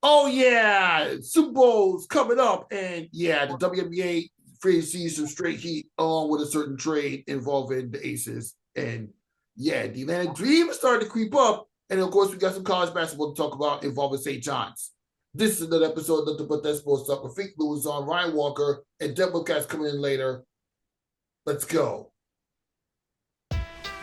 Oh yeah, Super Bowl's coming up, and yeah, the WNBA Free Agency some straight heat along with a certain trade involving the Aces, and yeah, the Atlantic Dream is starting to creep up, and of course we got some college basketball to talk about involving St. John's. This is another episode of Nothing But That Sports Talk with Fink Lewis on Ryan Walker and Deb Whitcas coming in later. Let's go.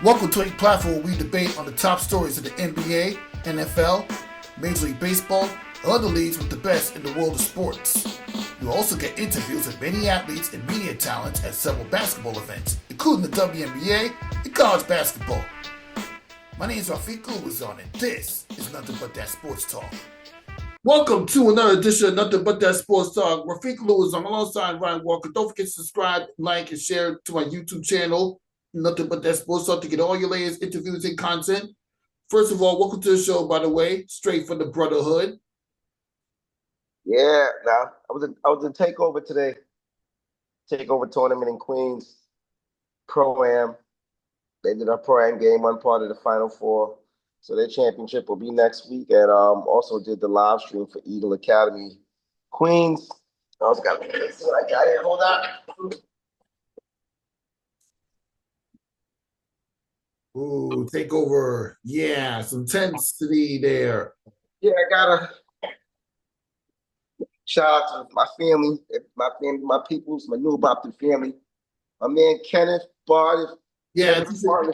Welcome to a platform where we debate on the top stories of the NBA, NFL, Major League Baseball, and other leagues with the best in the world of sports. You'll also get interviews with many athletes and media talents at several basketball events, including the WNBA and college basketball. My name is Rafik Lewison, and this is Nothing But That Sports Talk. Welcome to another edition of Nothing But That Sports Talk. Rafik Lewison alongside Ryan Walker. Don't forget to subscribe, like, and share to my YouTube channel, Nothing But That Sports Talk, to get all your latest interviews and content. First of all, welcome to the show, by the way, straight from the Brotherhood. Yeah, now I was in Takeover today. Takeover tournament in Queens, Pro-Am. They did a Pro-Am game, one part of the Final Four. So their championship will be next week. And also did the live stream for Eagle Academy Queens. I also got this. I got it. Hold on. Ooh, Takeover. Yeah, some intensity there. Yeah, I gotta shout out to my family, my peoples, my new adopted family. My man Kenneth Bartlett. Yeah, Jr.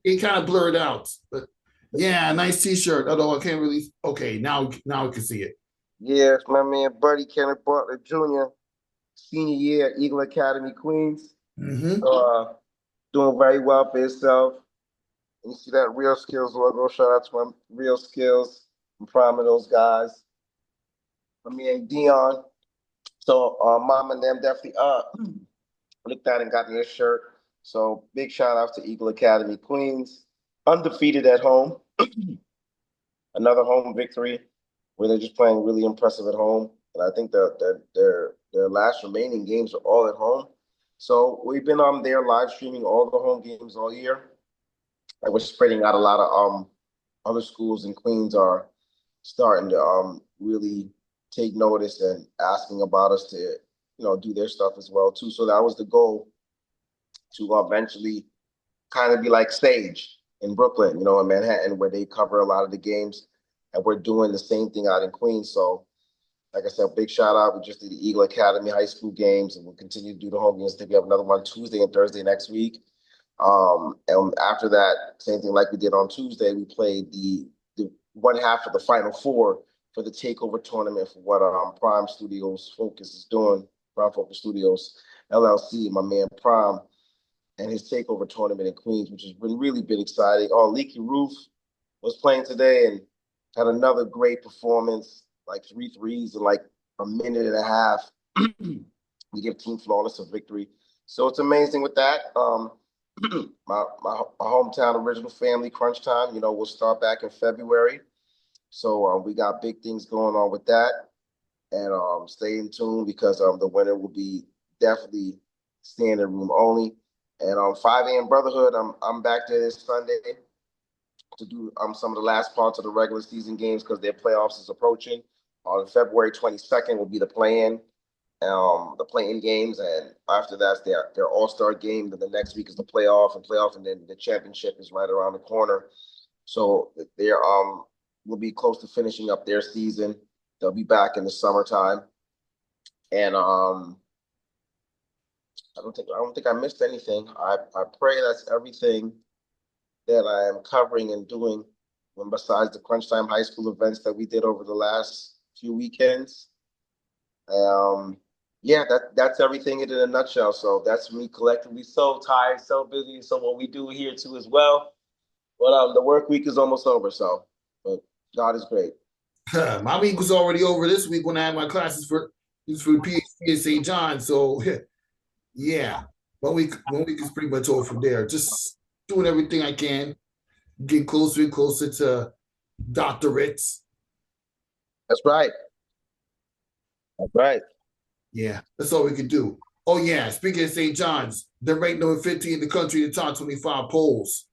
It kind of blurred out, but yeah, nice T-shirt. Although I can't really. Okay, now I can see it. Yeah, it's my man Buddy Kenneth Bartlett Jr. Senior year at Eagle Academy Queens. Mm-hmm. Doing very well for himself. And you see that Real Skills logo. Shout out to my Real Skills. I'm proud of those guys. My man Dion. So Mom and them definitely looked at and got me a shirt. So big shout out to Eagle Academy Queens. Undefeated at home. Another home victory where they're just playing really impressive at home. And I think their last remaining games are all at home. So we've been there live streaming all the home games all year. And we're spreading out a lot of other schools in Queens are starting to really take notice and asking about us to, do their stuff as well too. So that was the goal, to eventually kind of be like Sage in Brooklyn, in Manhattan, where they cover a lot of the games, and we're doing the same thing out in Queens. So like I said, big shout out. We just did the Eagle Academy high school games, and we'll continue to do the home games. I think we have another one Tuesday and Thursday next week. And after that, same thing like we did on Tuesday, we played the one half of the Final Four for the Takeover tournament for what Prime Studios Focus is doing. Prime Focus Studios, LLC, my man Prime, and his Takeover tournament in Queens, which has really been exciting. Oh, Leaky Roof was playing today and had another great performance, like 3 threes in like a minute and a half. We give Team Flawless a victory. So it's amazing with that. My hometown original family crunch time, we'll start back in February. So we got big things going on with that. And stay in tune because the winner will be definitely standing room only. And 5 a.m. Brotherhood, I'm back there this Sunday to do some of the last parts of the regular season games because their playoffs is approaching. On February 22nd will be the play-in games, and after that's their all-star game. Then the next week is the playoff, and then the championship is right around the corner. So they're will be close to finishing up their season. They'll be back in the summertime, and I don't think I missed anything. I pray that's everything that I am covering and doing. And besides the Crunch Time High School events that we did over the last few weekends, that's everything in a nutshell. So that's me collectively so tired, so busy. So what we do here too as well. But the work week is almost over. So, but God is great. My week was already over this week when I had my classes for PhD at St. John. So, yeah, one week is pretty much over from there. Just doing everything I can, getting closer and closer to doctorates. That's right. That's right. Yeah, that's all we can do. Oh, yeah, speaking of St. John's, they're ranked number 15 in the country in the top 25 polls.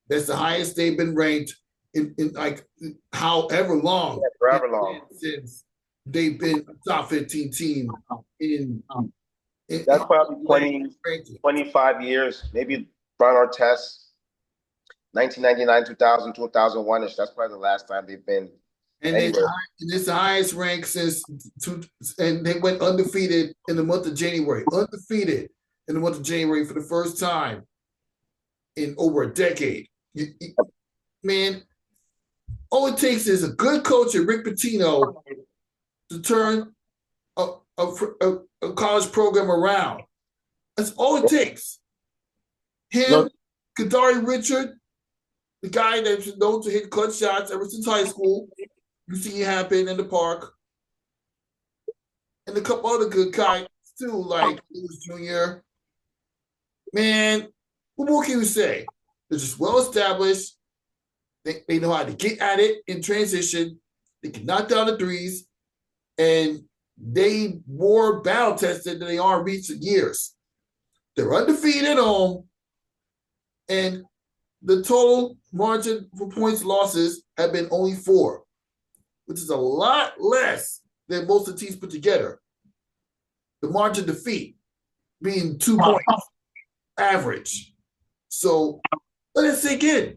That's the highest they've been ranked in like however long. That's forever long. since they've been a top 15 team That's in probably 20, ranking. 25 years, maybe Ron Artest, 1999, 2000, 2001-ish. That's probably the last time they've been And anywhere. it's the highest rank since and they went undefeated in the month of January. Undefeated in the month of January for the first time in over a decade. Man, all it takes is a good coach and Rick Pitino to turn a college program around. That's all it takes. Him, Kadari Richard, the guy that's known to hit clutch shots ever since high school. You see it happen in the park. And a couple other good guys too, like Lewis Jr. Man, what more can you say? They're just well established. They know how to get at it in transition. They can knock down the threes, and they more battle tested than they are in recent years. They're undefeated at home, and the total margin for points losses have been only 4, which is a lot less than most of the teams put together. The margin of defeat being 2 points average. So let it sink in.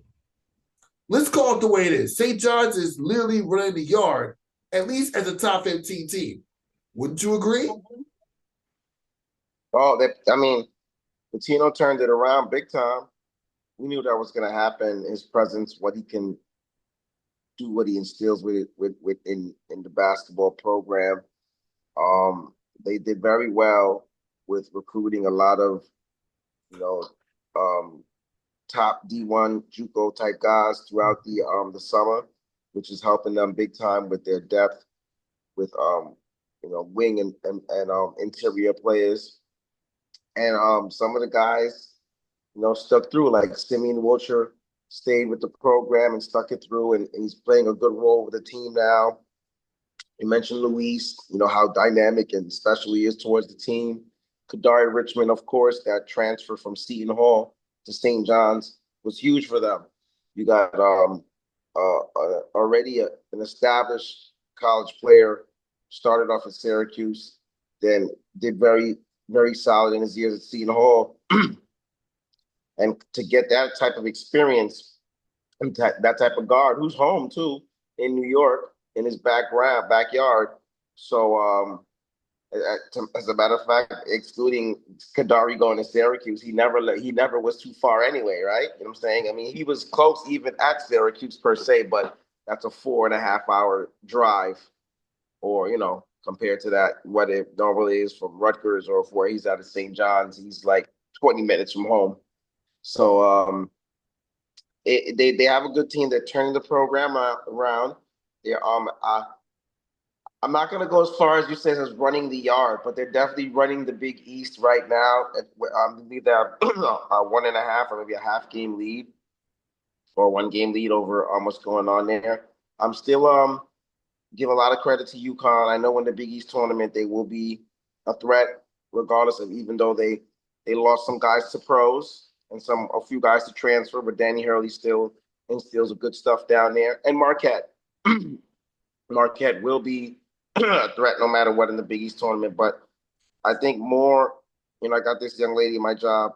Let's call it the way it is. St. John's is literally running the yard, at least as a top 15 team. Wouldn't you agree? Oh, I mean, Pitino turned it around big time. We knew that was going to happen. His presence, what he can do, what he instills in the basketball program. They did very well with recruiting a lot of, top D1 JUCO type guys throughout the summer, which is helping them big time with their depth, with wing and interior players, and some of the guys stuck through, like Simeon Wilcher stayed with the program and stuck it through, and he's playing a good role with the team now. You mentioned Luis, how dynamic and special he is towards the team. Kadari Richmond, of course, that transfer from Seton Hall to St. John's was huge for them. You got already an established college player, started off at Syracuse, then did very, very solid in his years at Seton Hall. And to get that type of experience and that type of guard who's home too in New York, in his backyard. So as a matter of fact, excluding Kadari going to Syracuse, he never was too far anyway, right? You know what I'm saying? I mean, he was close even at Syracuse per se, but that's a 4.5-hour drive, or compared to that, what it normally is from Rutgers or where he's at St. John's, he's like 20 minutes from home. So they have a good team. They're turning the program around. They're I'm not going to go as far as you say as running the yard, but they're definitely running the Big East right now. I believe they have a 1.5 or maybe a half game lead, or 1 game lead over what's going on there. I'm still give a lot of credit to UConn. I know in the Big East tournament they will be a threat, regardless of, even though they lost some guys to pros and a few guys to transfer, but Danny Hurley still instills good stuff down there. And Marquette. Marquette will be a threat no matter what in the Big East tournament. But I think more, I got this young lady in my job,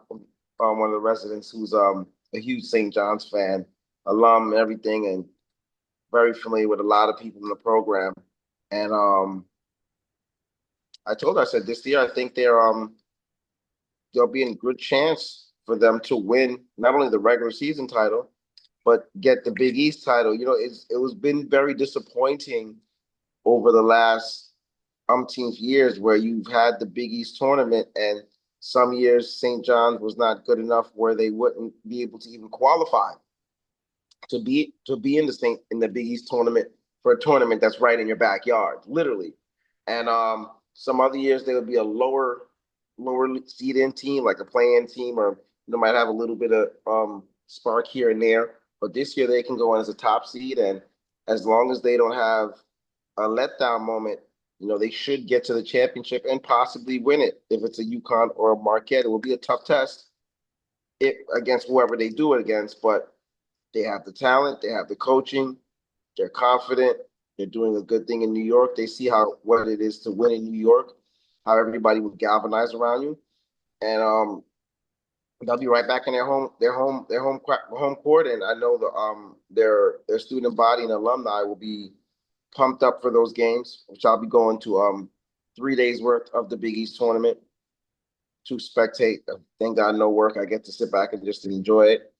one of the residents, who's a huge St. John's fan, alum and everything, and very familiar with a lot of people in the program. And I told her, I said, this year I think there'll be a good chance for them to win not only the regular season title, but get the Big East title. It was been very disappointing over the last umpteenth years, where you've had the Big East tournament, and some years St. John's was not good enough where they wouldn't be able to even qualify to be in the Big East tournament, for a tournament that's right in your backyard, literally. And some other years there would be a lower seed-in team, like a play-in team, or might have a little bit of spark here and there. But this year they can go in as a top seed, and as long as they don't have a letdown moment, they should get to the championship and possibly win it. If it's a UConn or a Marquette, it will be a tough test against whoever they do it against, but they have the talent, they have the coaching, they're confident. They're doing a good thing in New York. They see what it is to win in New York, how everybody would galvanize around you, and they'll be right back in their home court. And I know their student body and alumni will be pumped up for those games, which I'll be going to 3 days worth of the Big East tournament to spectate. Thank God, no work. I get to sit back and just enjoy it.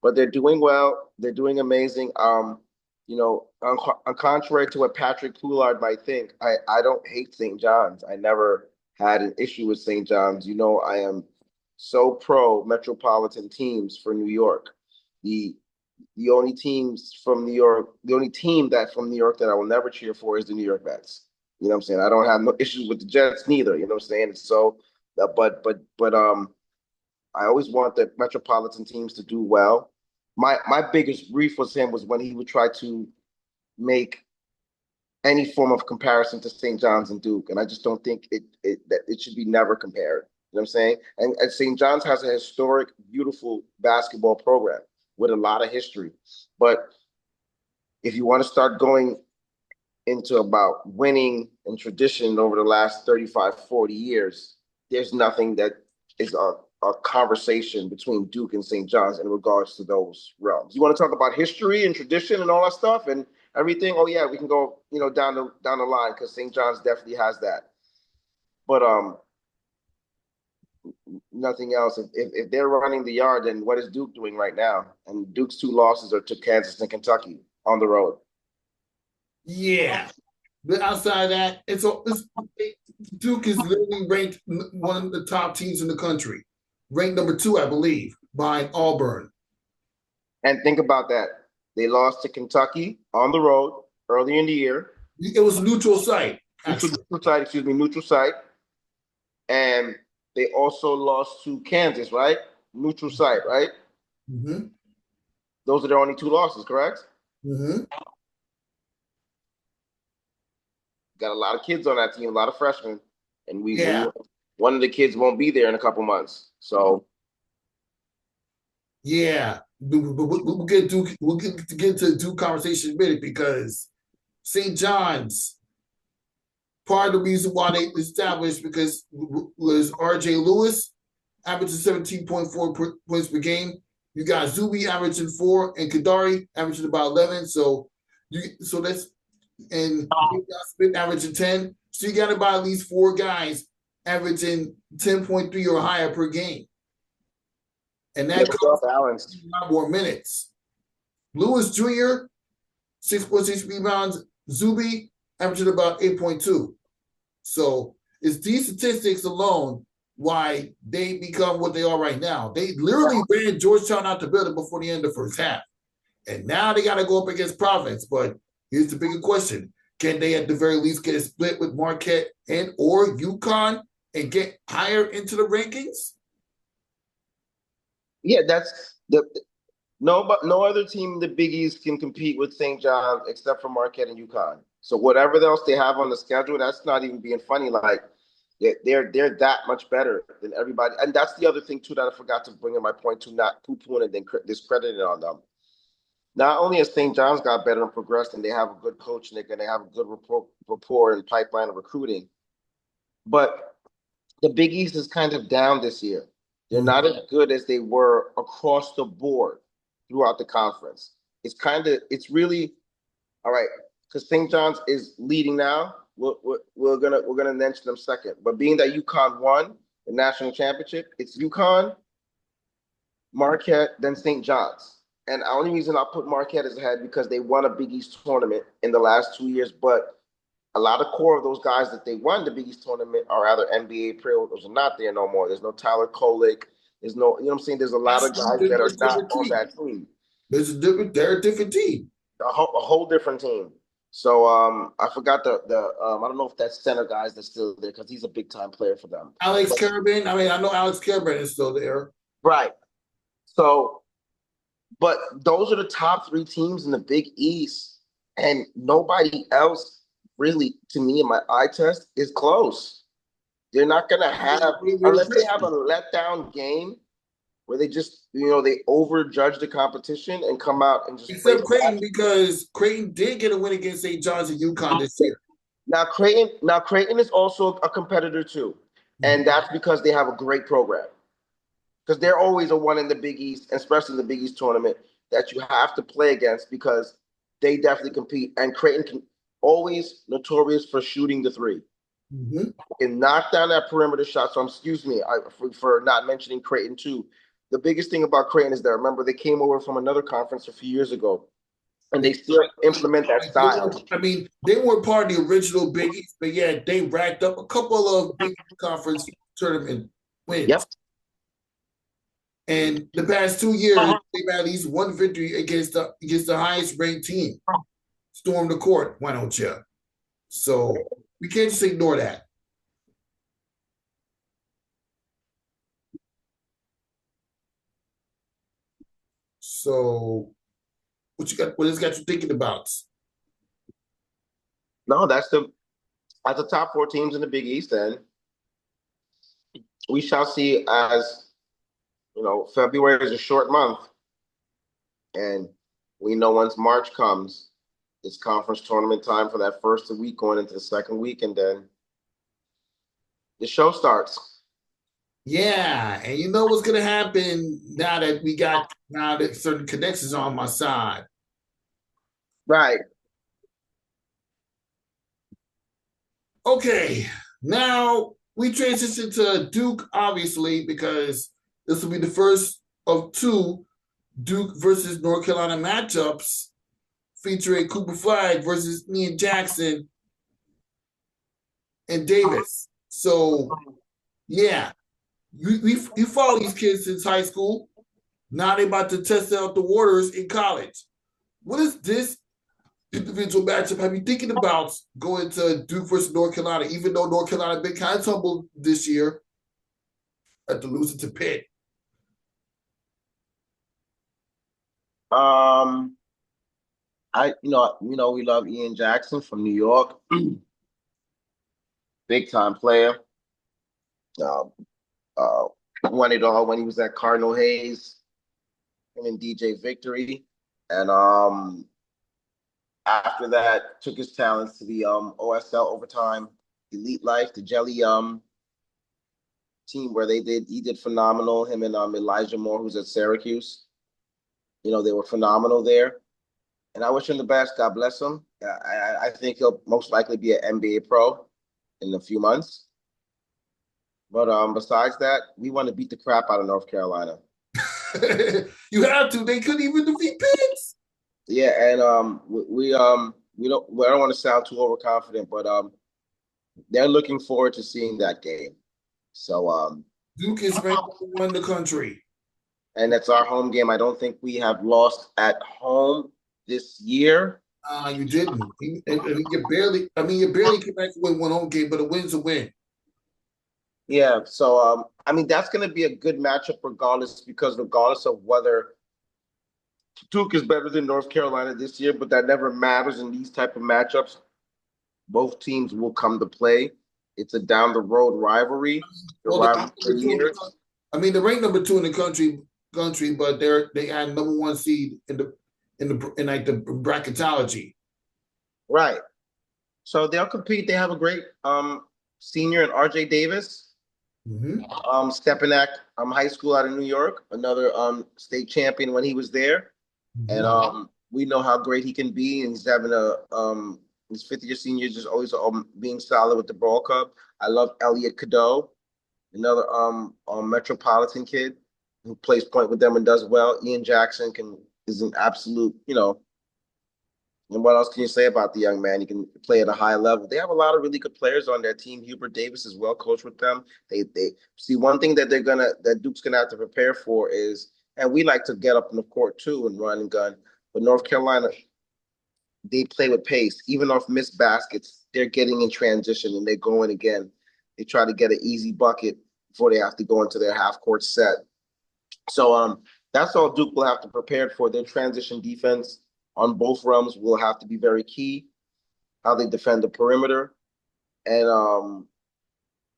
But they're doing well. They're doing amazing. On contrary to what Patrick Poulard might think, I don't hate St. John's. I never had an issue with St. John's. I am so pro metropolitan teams for New York. The only teams from New York, the only team that from New York that I will never cheer for is the New York Mets. You know what I'm saying? I don't have no issues with the Jets neither. You know what I'm saying? So, but I always want the metropolitan teams to do well. My biggest grief was him was when he would try to make any form of comparison to St. John's and Duke, and I just don't think that it should be never compared. You know what I'm saying? And St. John's has a historic, beautiful basketball program with a lot of history. But if you want to start going into about winning and tradition over the last 35, 40 years, there's nothing that is a conversation between Duke and St. John's in regards to those realms. You want to talk about history and tradition and all that stuff and everything? Oh yeah, we can go, down the line because St. John's definitely has that. But nothing else. If they're running the yard, then what is Duke doing right now? And Duke's 2 losses are to Kansas and Kentucky on the road. Yeah. But outside of that, Duke is literally ranked one of the top teams in the country. Ranked number 2, I believe, behind Auburn. And think about that. They lost to Kentucky on the road early in the year. It was a neutral site. Neutral site. And they also lost to Kansas, right? Neutral site, right? Mm-hmm. Those are their only 2 losses, correct? Mm-hmm. Got a lot of kids on that team, a lot of freshmen. And one of the kids won't be there in a couple months. So yeah, we'll get to the Duke conversation in a minute because St. John's, part of the reason why they established because was R.J. Lewis averaging 17.4 points per game. You got Zuby averaging 4 and Kadari averaging about 11. So that's and Smith averaging 10. So you got about at least 4 guys averaging 10.3 or higher per game. And that comes a lot more minutes. Lewis Jr., 6.6 rebounds. Zuby averaging about 8.2. So it's these statistics alone why they become what they are right now. They literally ran Georgetown out the building before the end of the first half. And now they got to go up against Providence. But here's the bigger question. Can they at the very least get a split with Marquette and or UConn and get higher into the rankings? Yeah, that's no other team in the Big East can compete with St. John's except for Marquette and UConn. So whatever else they have on the schedule, that's not even being funny. Like they're that much better than everybody. And that's the other thing too that I forgot to bring in my point to, not poo-pooing and then discrediting on them. Not only has St. John's got better and progressed, and they have a good coach and they're going to have a good rapport and pipeline of recruiting, but the Big East is kind of down this year. They're not as good as they were across the board throughout the conference. It's really all right because St. John's is leading now. We're gonna mention them second, but being that UConn won the national championship, it's UConn, Marquette, then St. John's. And the only reason I put Marquette as ahead because they won a Big East tournament in the last 2 years, but a lot of core of those guys that they won the Big East tournament are either NBA players or not there no more. There's no Tyler Kolek. There's no, you know what I'm saying? There's a lot of guys that are not on that team. They're a different team. A whole different team. So I forgot I don't know if that center guy is still there because he's a big time player for them. Alex Carabin. I mean, I know Alex Carabin is still there. Right. So, but those are the top 3 teams in the Big East, and nobody else really, to me, in my eye test, is close. They're not going to have, unless they have a letdown game, where they just, they overjudge the competition and come out and just play. Except Creighton, because Creighton did get a win against St. John's and UConn this year. Now Creighton is also a competitor too, and that's because they have a great program. Because they're always a one in the Big East, especially the Big East tournament, that you have to play against because they definitely compete. And Creighton can always notorious for shooting the three. And knock down that perimeter shot. So excuse me for not mentioning Creighton too. The biggest thing about Creighton is that, remember, they came over from another conference a few years ago, and they still implement that style. I mean, they weren't part of the original Big East, but yeah, they racked up a couple of Big East conference tournament wins. Yep. And the past 2 years, they've had at least one victory against the highest ranked team. Storm the court, why don't you? So we can't just ignore that. So what has got you thinking about? No, that's the top 4 teams in the Big East, and we shall see. As February is a short month, and we know once March comes, it's conference tournament time for that first week going into the second week, and then the show starts. Yeah, and you know what's gonna happen now that certain connections are on my side. Right. Okay, now we transition to Duke, obviously, because this will be the first of 2 Duke versus North Carolina matchups featuring Cooper Flag versus Ian Jackson and Davis. So, yeah, you follow these kids since high school. Now they're about to test out the waters in college. What is this individual matchup have you thinking about going to Duke versus North Carolina, even though North Carolina been kind of tumbled this year after losing to Pitt? We love Ian Jackson from New York, big time player. Won it all when he was at Cardinal Hayes, him and DJ Victory, and after that took his talents to the OSL Overtime Elite Life, the Jelly team where he did phenomenal. Him and Elijah Moore, who's at Syracuse. They were phenomenal there. And I wish him the best. God bless him. I think he'll most likely be an NBA pro in a few months. But besides that, we want to beat the crap out of North Carolina. You have to. They couldn't even defeat Pitt. Yeah, and we don't want to sound too overconfident, but they're looking forward to seeing that game. So Duke is ranked #1 in the country. And that's our home game. I don't think we have lost at home this year. You didn't. You barely came back to win one home game, but a win's a win. Yeah, so that's going to be a good matchup regardless of whether Duke is better than North Carolina this year, but that never matters in these type of matchups. Both teams will come to play. It's a down the road rivalry. They're ranked #2 in the country, but they had #1 seed in the bracketology. Right. So they'll compete. They have a great senior in RJ Davis. Stepanak high school out of New York, another state champion when he was there. And we know how great he can be, and he's having his 5th-year senior just always being solid with the ball cup. I love Elliot Cadeau, another Metropolitan kid who plays point with them and does well. Ian Jackson is an absolute, and what else can you say about the young man? He can play at a high level. They have a lot of really good players on their team. Hubert Davis is well coached with them. They see one thing that Duke's gonna have to prepare for is, and we like to get up in the court too and run and gun, but North Carolina, they play with pace. Even off missed baskets, they're getting in transition and they're going again. They try to get an easy bucket before they have to go into their half-court set. So that's all Duke will have to prepare for. Their transition defense on both realms will have to be very key. How they defend the perimeter and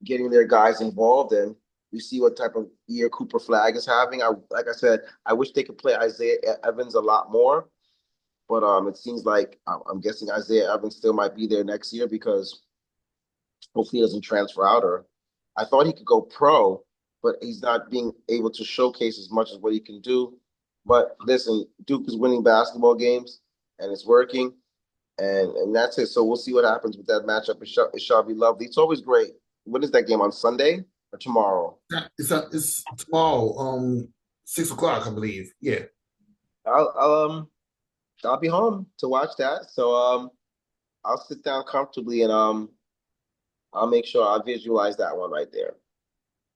getting their guys involved. And We see what type of year Cooper Flag is having. Like I said, I wish they could play Isaiah Evans a lot more, but it seems like I'm guessing Isaiah Evans still might be there next year because hopefully he doesn't transfer out. Or I thought he could go pro, but he's not being able to showcase as much as what he can do. But listen, Duke is winning basketball games, and it's working, and that's it. So we'll see what happens with that matchup. It shall be lovely. It's always great. When is that game, on Sunday or tomorrow? It's tomorrow, 6 o'clock, I believe. Yeah. I'll be home to watch that. So I'll sit down comfortably and I'll make sure I visualize that one right there.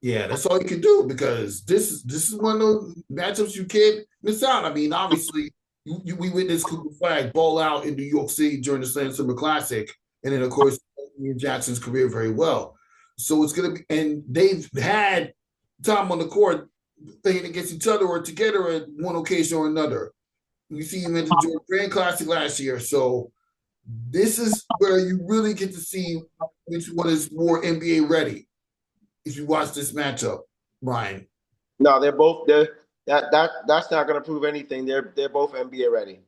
Yeah, that's all you can do because this is one of those matchups you can't miss out. I mean, obviously, we witnessed Cooper Flag ball out in New York City during the Slam Summer Classic, and then of course Ian Jackson's career very well. So it's gonna be, and they've had time on the court playing against each other or together at one occasion or another. You see him at the Jordan Grand Classic last year, so this is where you really get to see which one is more NBA ready if you watch this matchup, Ryan. No, that's not going to prove anything. They're both NBA ready.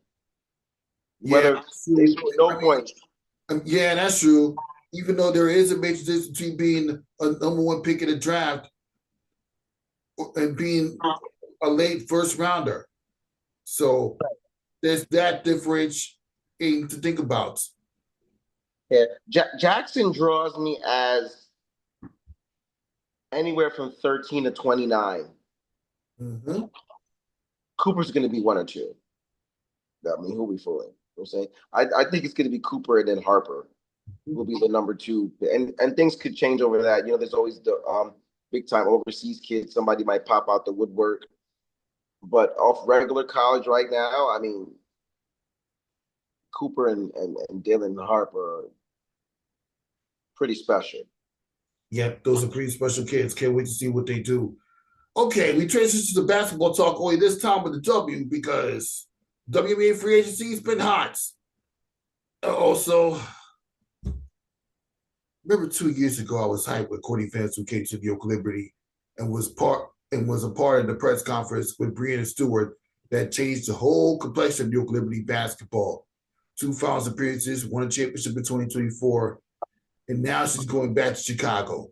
Whether they score no points. Yeah, that's true. Even though there is a major difference between being a number one pick in the draft and being a late first rounder. So there's that difference to think about. Yeah, Jackson draws me as anywhere from 13 to 29. Mm-hmm. Cooper's going to be 1 or 2. I mean, who we fooling? You know what I'm saying? I think it's going to be Cooper and then Harper will be the number 2. And things could change over that. You know, there's always the big time overseas kids. Somebody might pop out the woodwork. But off regular college right now, I mean, Cooper and Dylan Harper are pretty special. Yep, those are pretty special kids. Can't wait to see what they do. Okay, we transition to the basketball talk only this time with the W because WNBA Free Agency has been hot. Also, remember 2 years ago, I was hyped with Courtney Vandersoot who came to New York Liberty and was a part of the press conference with Brianna Stewart that changed the whole complexion of New York Liberty basketball. 2 finals appearances, won a championship in 2024, and now she's going back to Chicago.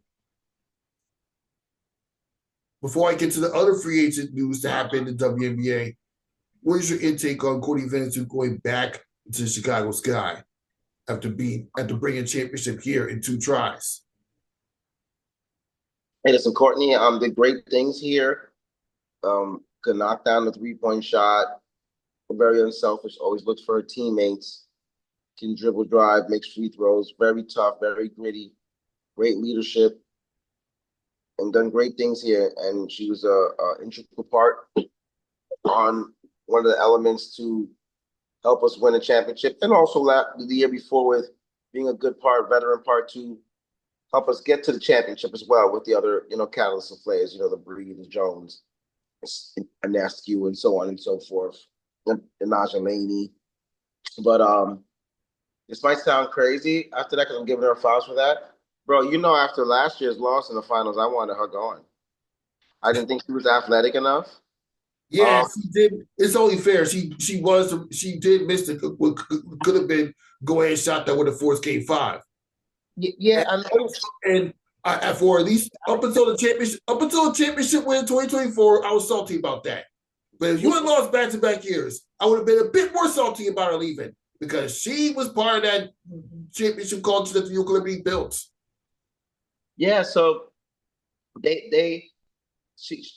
Before I get to the other free agent news that happened in the WNBA, what is your intake on Courtney Vandersoot going back to the Chicago Sky after bringing a championship here in 2 tries? Hey, listen, Courtney did great things here. Could knock down the 3-point shot. Very unselfish. Always looks for her teammates. Can dribble, drive, makes free throws. Very tough, very gritty. Great leadership. And done great things here. And she was a integral part on one of the elements to help us win a championship. And also the year before with being a good veteran part to help us get to the championship as well with the other, catalysts of players, the Breed, the Jones, Anescu, and so on and so forth, and Naja Laney. But this might sound crazy after that because I'm giving her flowers for that. Bro, after last year's loss in the finals, I wanted her gone. I didn't think she was athletic enough. Yeah, she did. It's only fair. She did miss what could have been go ahead shot that would have forced Game 5. Yeah, and for at least up until the championship win in 2024, I was salty about that. But if you had lost back-to-back years, I would have been a bit more salty about her leaving because she was part of that championship culture that the New York Liberty built. Yeah, so they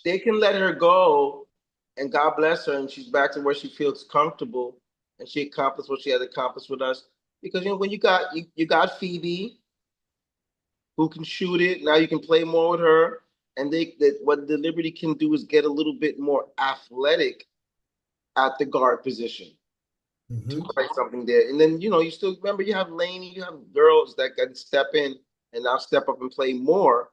can let her go, and God bless her, and she's back to where she feels comfortable, and she accomplished what she had to accomplish with us. Because when you got Phoebe, who can shoot it, now you can play more with her, and what the Liberty can do is get a little bit more athletic at the guard position to play something there. And then you still remember you have Laney, you have girls that can step in and now step up and play more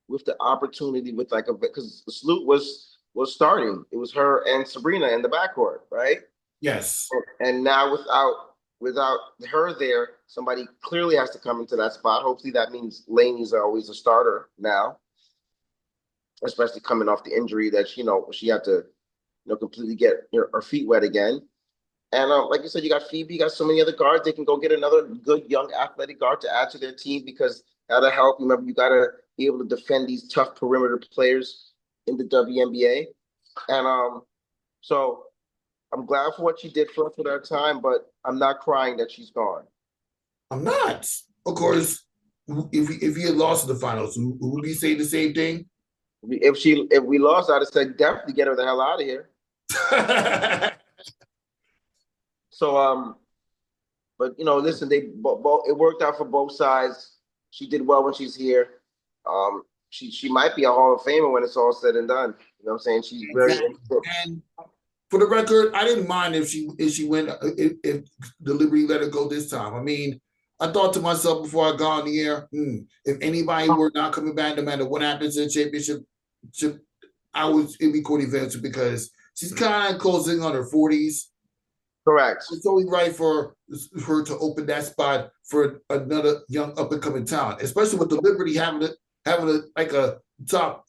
with the opportunity with because the Sloot was starting. It was her and Sabrina in the backcourt, right? Yes. And now without her there, somebody clearly has to come into that spot. Hopefully that means Laney's always a starter now. especially coming off the injury that she had to completely get her feet wet again. And like you said, you got Phoebe, you got so many other guards. They can go get another good young athletic guard to add to their team because that'll help. Remember, you got to be able to defend these tough perimeter players in the WNBA. And so I'm glad for what she did for us with our time, but I'm not crying that she's gone. I'm not. Of course, if he had lost in the finals, would we say the same thing? If we lost, I'd have said definitely get her the hell out of here. So but listen, it worked out for both sides. She did well when she's here. She might be a Hall of Famer when it's all said and done. You know what I'm saying? She's very and for the record, I didn't mind if she went if the Liberty let her go this time. I mean, I thought to myself before I got on the air, if anybody were not coming back, no matter what happens in the championship, it'd be Courtney Vandersoot because she's kind of closing on her 40s. Correct. It's only right for her to open that spot for another young up and coming talent, especially with the Liberty having a top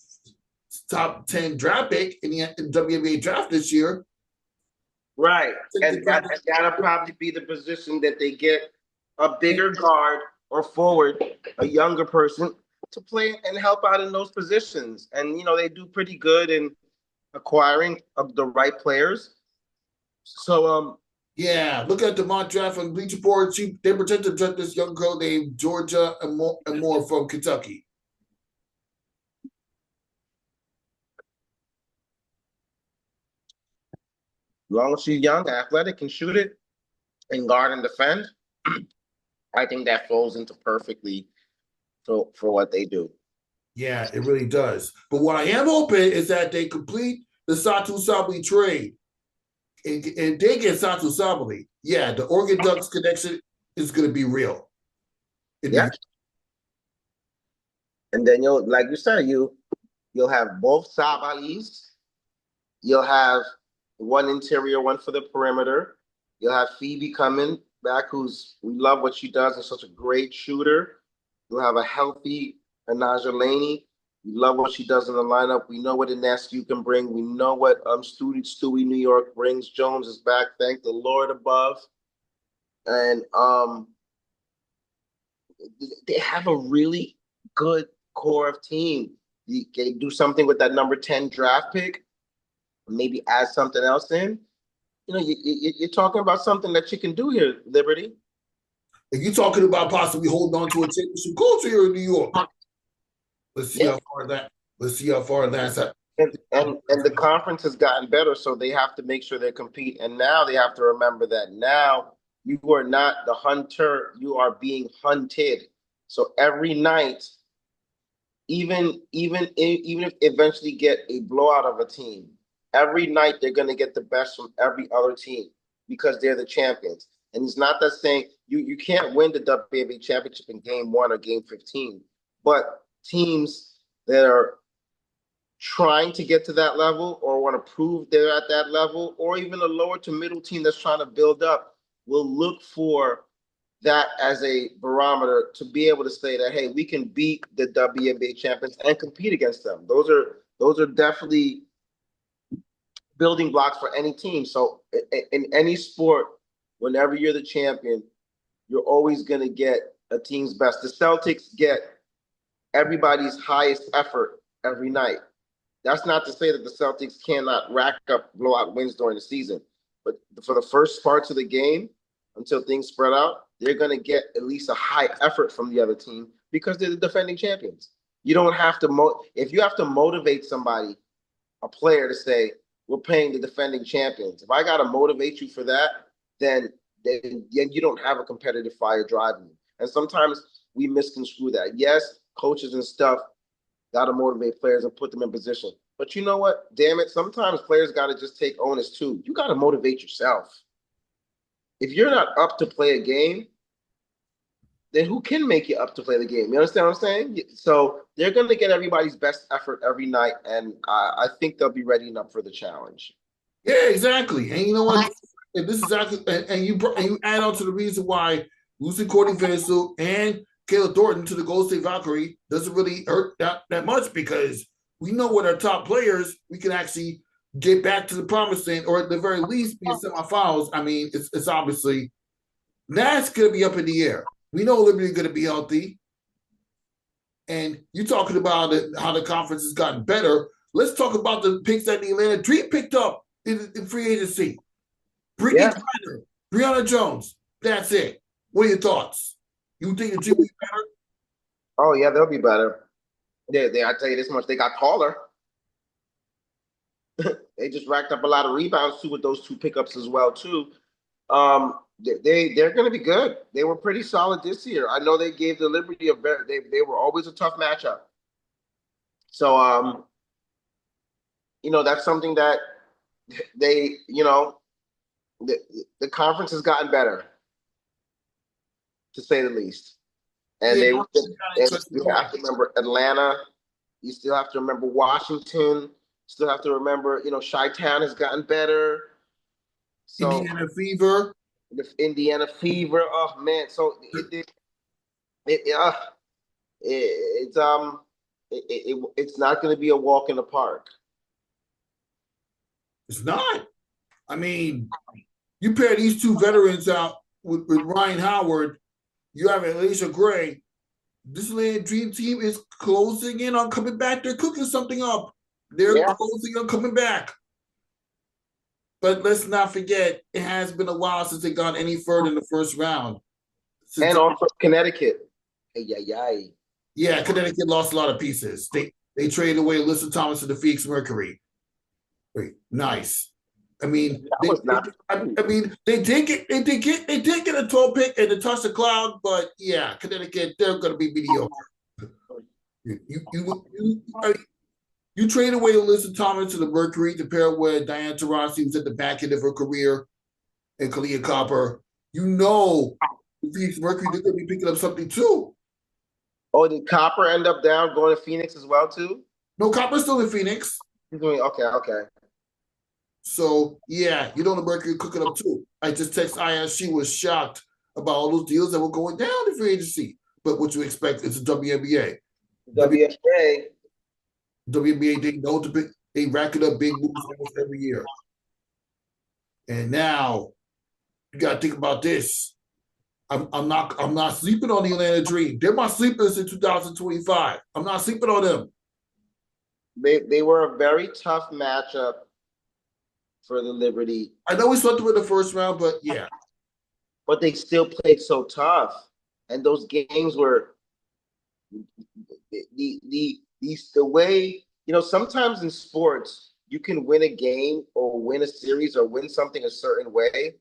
10 draft pick in the WNBA draft this year. Right, and that'll probably be the position that they get a bigger guard or forward, a younger person to play and help out in those positions. And they do pretty good in acquiring the right players. So yeah, look at the mock draft from Bleacher Report. They protected this young girl named Georgia and more from Kentucky. As long as she's young, athletic, can shoot it, and guard and defend, I think that flows into perfectly for what they do. Yeah, it really does. But what I am hoping is that they complete the Satu Sabali trade. And they get Satu Sabali. Yeah, the Oregon Ducks connection is going to be real. Yeah. And then like you said, you'll have both Sabalis. You'll have one interior, one for the perimeter. You'll have Phoebe coming back, we love what she does and such a great shooter. You'll have a healthy Anaja Laney. We love what she does in the lineup. We know what Inescu can bring. We know what Stewie New York brings. Jones is back, thank the Lord above. And they have a really good core of team. They do something with that number 10 draft pick, maybe add something else in. You're talking about something that you can do here, Liberty. If you're talking about possibly holding on to a championship culture here in New York, let's see how far that's at. And the conference has gotten better, so they have to make sure they compete. And now they have to remember that now you are not the hunter, you are being hunted. So every night, even if they eventually get a blowout of a team, every night they're going to get the best from every other team because they're the champions. And it's not that saying you can't win the WNBA championship in game 1 or game 15, but teams that are trying to get to that level or want to prove they're at that level, or even a lower to middle team that's trying to build up, will look for that as a barometer to be able to say that, hey, we can beat the WNBA champions and compete against them. Those are definitely building blocks for any team. So in any sport, whenever you're the champion, you're always going to get a team's best. The Celtics get everybody's highest effort every night. That's not to say that the Celtics cannot rack up blowout wins during the season. But for the first parts of the game, until things spread out, they're going to get at least a high effort from the other team because they're the defending champions. You don't have to if you have to motivate somebody, a player, to say, we're paying the defending champions. If I got to motivate you for that, then you don't have a competitive fire driving you. And sometimes we misconstrue that. Yes, coaches and stuff got to motivate players and put them in position. But you know what? Damn it, sometimes players got to just take onus too. You got to motivate yourself. If you're not up to play a game, then who can make you up to play the game? You understand what I'm saying? So they're going to get everybody's best effort every night, and I think they'll be ready enough for the challenge. Yeah, exactly. And you know what? And this is exactly, and you add on to the reason why losing Courtney Vandersoot and Kayla Thornton to the Golden State Valkyrie doesn't really hurt that much, because we know with our top players, we can actually get back to the promised land, or at the very least be in semifinals. I mean, it's obviously that's going to be up in the air. We know Liberty is going to be healthy. And you're talking about how the conference has gotten better. Let's talk about the picks that the Atlanta Dream picked up in free agency. Brittany Griner, Brianna Jones. That's it. What are your thoughts? You think the Dream will be better? Oh, yeah, they'll be better. I tell you this much, they got taller. They just racked up a lot of rebounds, too, with those two pickups as well, too. They're going to be good. They were pretty solid this year. I know they gave the Liberty a very, they were always a tough matchup. So, that's something that they, the conference has gotten better, to say the least. And you have to remember Atlanta. You still have to remember Washington. Still have to remember, Chi-Town has gotten better. So, Indiana Fever. The Indiana Fever. Oh man! So it's not going to be a walk in the park. It's not. I mean, you pair these two veterans out with Ryan Howard. You have Alicia Gray. This Land Dream team is closing in on coming back. They're cooking something up. They're closing on coming back. But let's not forget, it has been a while since they got any further in the first round. And also Connecticut. Yeah, Connecticut lost a lot of pieces. They traded away Alyssa Thomas to the Phoenix Mercury. Wait, nice. I mean, they did get a tall pick and to touch the cloud, but yeah, Connecticut, they're going to be mediocre. You trade away Alyssa Thomas to the Mercury to pair with Diana Taurasi, who's at the back end of her career, and Kalia Copper. You know the Phoenix Mercury, they're going to be picking up something too. Oh, did Copper end up going to Phoenix as well too? No, Copper's still in Phoenix. Okay. So, yeah, the Mercury cooking up too. I just texted Aya. She was shocked about all those deals that were going down in free agency. But what you expect is the WNBA. WNBA, they racking up big moves almost every year. And now you got to think about this. I'm not sleeping on the Atlanta Dream. They're my sleepers in 2025. I'm not sleeping on them. They were a very tough matchup for the Liberty. I know we swept them in the first round, but yeah. But they still played so tough. And those games were the way, sometimes in sports, you can win a game or win a series or win something a certain way.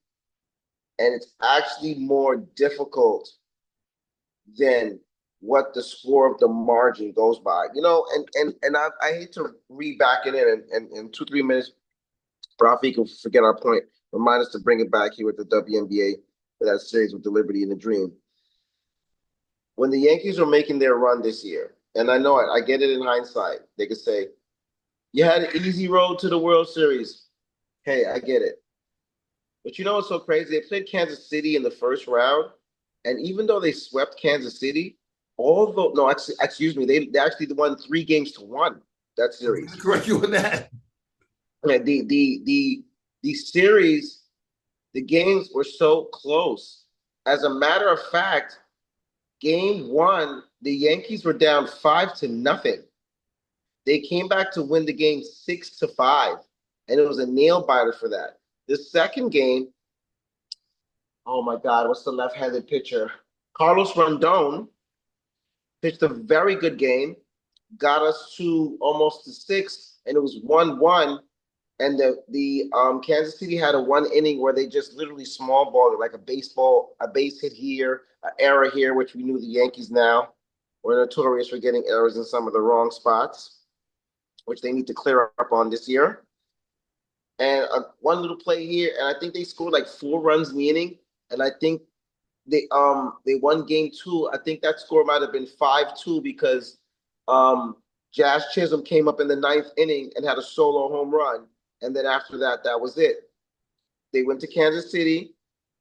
And it's actually more difficult than what the score of the margin goes by. And I hate to read back in it and in 2-3 minutes, Rafi can forget our point. Remind us to bring it back here with the WNBA for that series with the Liberty and the Dream. When the Yankees were making their run this year, and I know it, I get it in hindsight, they could say, you had an easy road to the World Series. Hey, I get it. But what's so crazy? They played Kansas City in the first round, and even though they swept Kansas City, excuse me, they actually won 3-1 that series. Correct you on that. The series, the games were so close. As a matter of fact, Game 1, the Yankees were down 5-0. They came back to win the game 6-5, and it was a nail biter for that. The second game, oh my God, what's the left-handed pitcher? Carlos Rondon pitched a very good game, got us to almost the 6th, and it was 1-1. And the Kansas City had a 1 inning where they just literally small balled it, like a base hit here, an error here, which we knew the Yankees now were notorious for getting errors in some of the wrong spots, which they need to clear up on this year. And one little play here, and I think they scored like 4 runs in the inning. And I think they won Game 2. I think that score might have been 5-2 because Jazz Chisholm came up in the 9th inning and had a solo home run. And then after that, that was it. They went to Kansas City.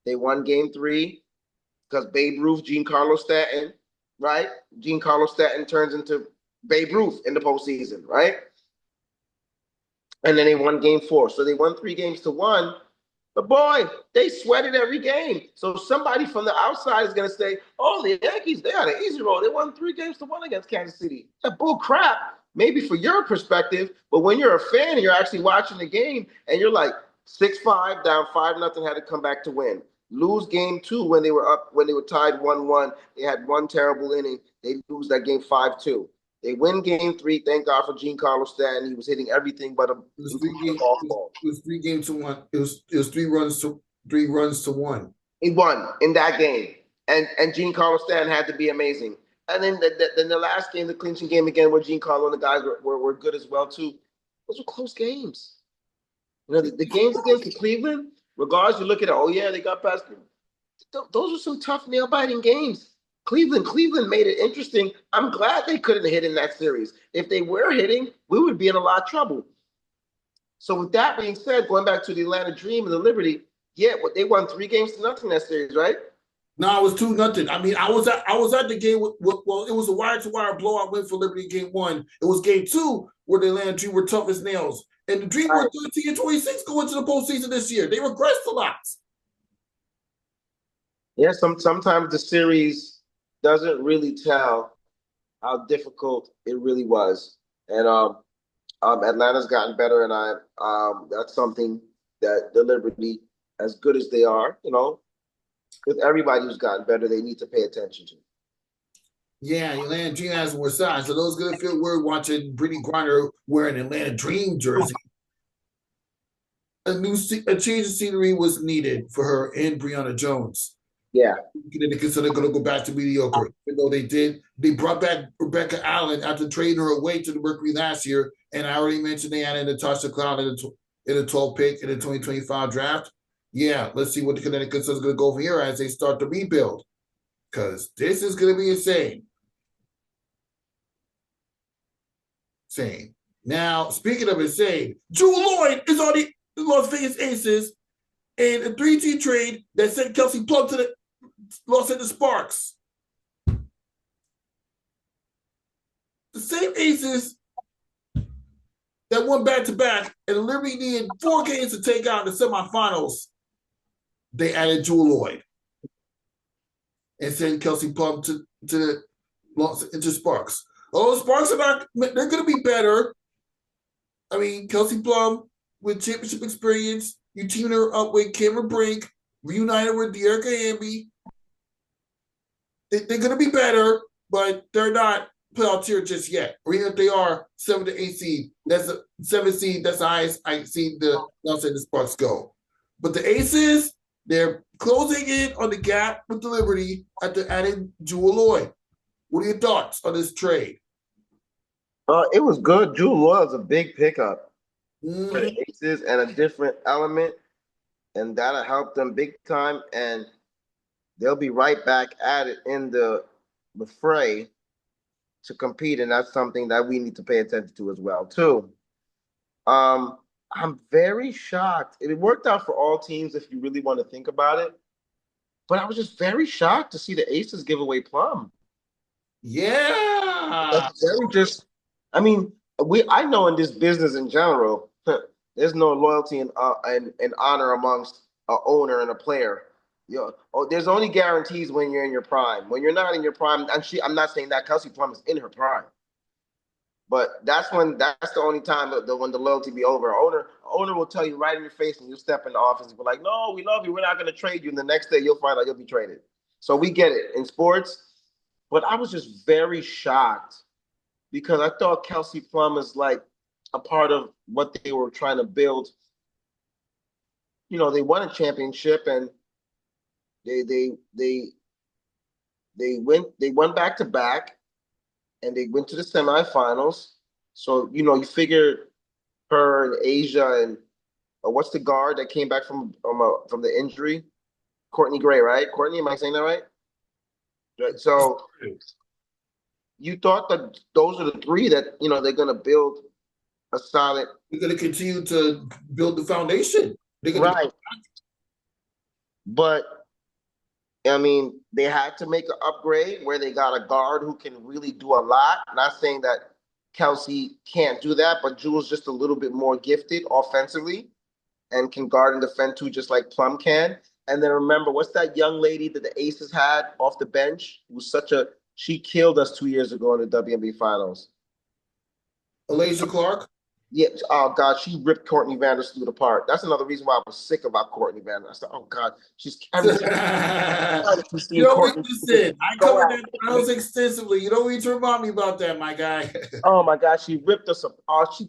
They won Game 3 because Babe Ruth, Giancarlo Stanton, right? Giancarlo Stanton turns into Babe Ruth in the postseason, right? And then they won game 4. So they won 3-1. But boy, they sweated every game. So somebody from the outside is going to say, oh, the Yankees, they had an easy road. They won 3-1 against Kansas City. That bull crap, maybe for your perspective. But when you're a fan and you're actually watching the game and you're like 6-5, down 5-0, had to come back to win. Lose game 2 when they were tied 1-1. They had one terrible inning. They lose that game 5-2. They win game 3. Thank God for Giancarlo Stanton. He was hitting everything but a golf ball. It was 3-1. It was 3 runs to 1. He won in that game, and Giancarlo Stanton had to be amazing. And then the last game, the clinching game again, where Giancarlo and the guys were good as well too. Those were close games. You know, the games against the Cleveland, regardless, you look at it. Oh yeah, they got past. Those were some tough, nail-biting games. Cleveland made it interesting. I'm glad they couldn't hit in that series. If they were hitting, we would be in a lot of trouble. So with that being said, going back to the Atlanta Dream and the Liberty, yeah, they won 3-0 that series, right? No, it was 2-0. I mean, I was at the game. Well, it was a wire-to-wire blowout win for Liberty game 1. It was game 2 where the Atlanta Dream were tough as nails, and the Dream were 13-26 going to the postseason this year. They regressed a lot. Yeah, sometimes the series doesn't really tell how difficult it really was, and Atlanta's gotten better, and that's something that the Liberty, as good as they are, you know, with everybody who's gotten better, they need to pay attention to. Yeah, Atlanta Dream has more size. So those gonna feel weird watching Brittany Griner wear an Atlanta Dream jersey. A change of scenery was needed for her and Brianna Jones. Yeah. Because they're going to go back to mediocre. Even though they brought back Rebecca Allen after trading her away to the Mercury last year. And I already mentioned they added Natasha Cloud in the 12th pick in the 2025 draft. Yeah, let's see what the Connecticut Sun's going to go from here as they start to rebuild. Because this is going to be insane. Insane. Now, speaking of insane, Jewell Loyd is on the Las Vegas Aces in a 3-team trade that sent Kelsey Plum to the Los Angeles Sparks. The same Aces that won back-to-back and Liberty needed 4 games to take out in the semifinals, they added Jewell Loyd and sent Kelsey Plum to the Los Angeles Sparks. Oh, Sparks they're going to be better. I mean, Kelsey Plum with championship experience, you teamed her up with Cameron Brink, reunited with De'Erica Hamby. They're going to be better, but they're not playoff tier just yet. Or even if they are 7 to 8 seed, that's a 7 seed. That's the highest I see the Los Angeles Sparks go. But the Aces, they're closing in on the gap with the Liberty after adding Jewell Loyd. What are your thoughts on this trade? It was good. Jewell Loyd was a big pickup for the Aces and a different element, and that'll help them big time. And they'll be right back at it in the fray to compete, and that's something that we need to pay attention to as well too. I'm very shocked. It worked out for all teams if you really want to think about it, but I was just very shocked to see the Aces give away Plum. Yeah, that's very just. I mean, I know in this business in general, there's no loyalty and honor amongst an owner and a player. You know, there's only guarantees when you're in your prime. When you're not in your prime, I'm not saying that Kelsey Plum is in her prime, but that's the only time when the loyalty be over. Owner will tell you right in your face, and you step in the office and be like, "No, we love you. We're not going to trade you." And the next day, you'll find out you'll be traded. So we get it in sports, but I was just very shocked because I thought Kelsey Plum is like a part of what they were trying to build. You know, they won a championship and they won back to back and they went to the semifinals. So, you know, you figure her and Asia and what's the guard that came back from the injury? Courtney Gray, right? Courtney, am I saying that right? So you thought that those are the 3 that, you know, they're going to build a solid. They're going to continue to build the foundation. Right. But, I mean, they had to make an upgrade where they got a guard who can really do a lot. Not saying that Kelsey can't do that, but Jewell's just a little bit more gifted offensively and can guard and defend too, just like Plum can. And then remember, what's that young lady that the Aces had off the bench? Who was she killed us 2 years ago in the WNBA Finals. Alaysia Clark? Yeah. Oh God, she ripped Courtney Vandersoot apart. That's another reason why I was sick about Courtney Vandersoot. I said, oh God, she's every You know what Courtney. you said. I covered that finals extensively. You don't need to remind me about that, my guy. Oh my God, she ripped us apart. She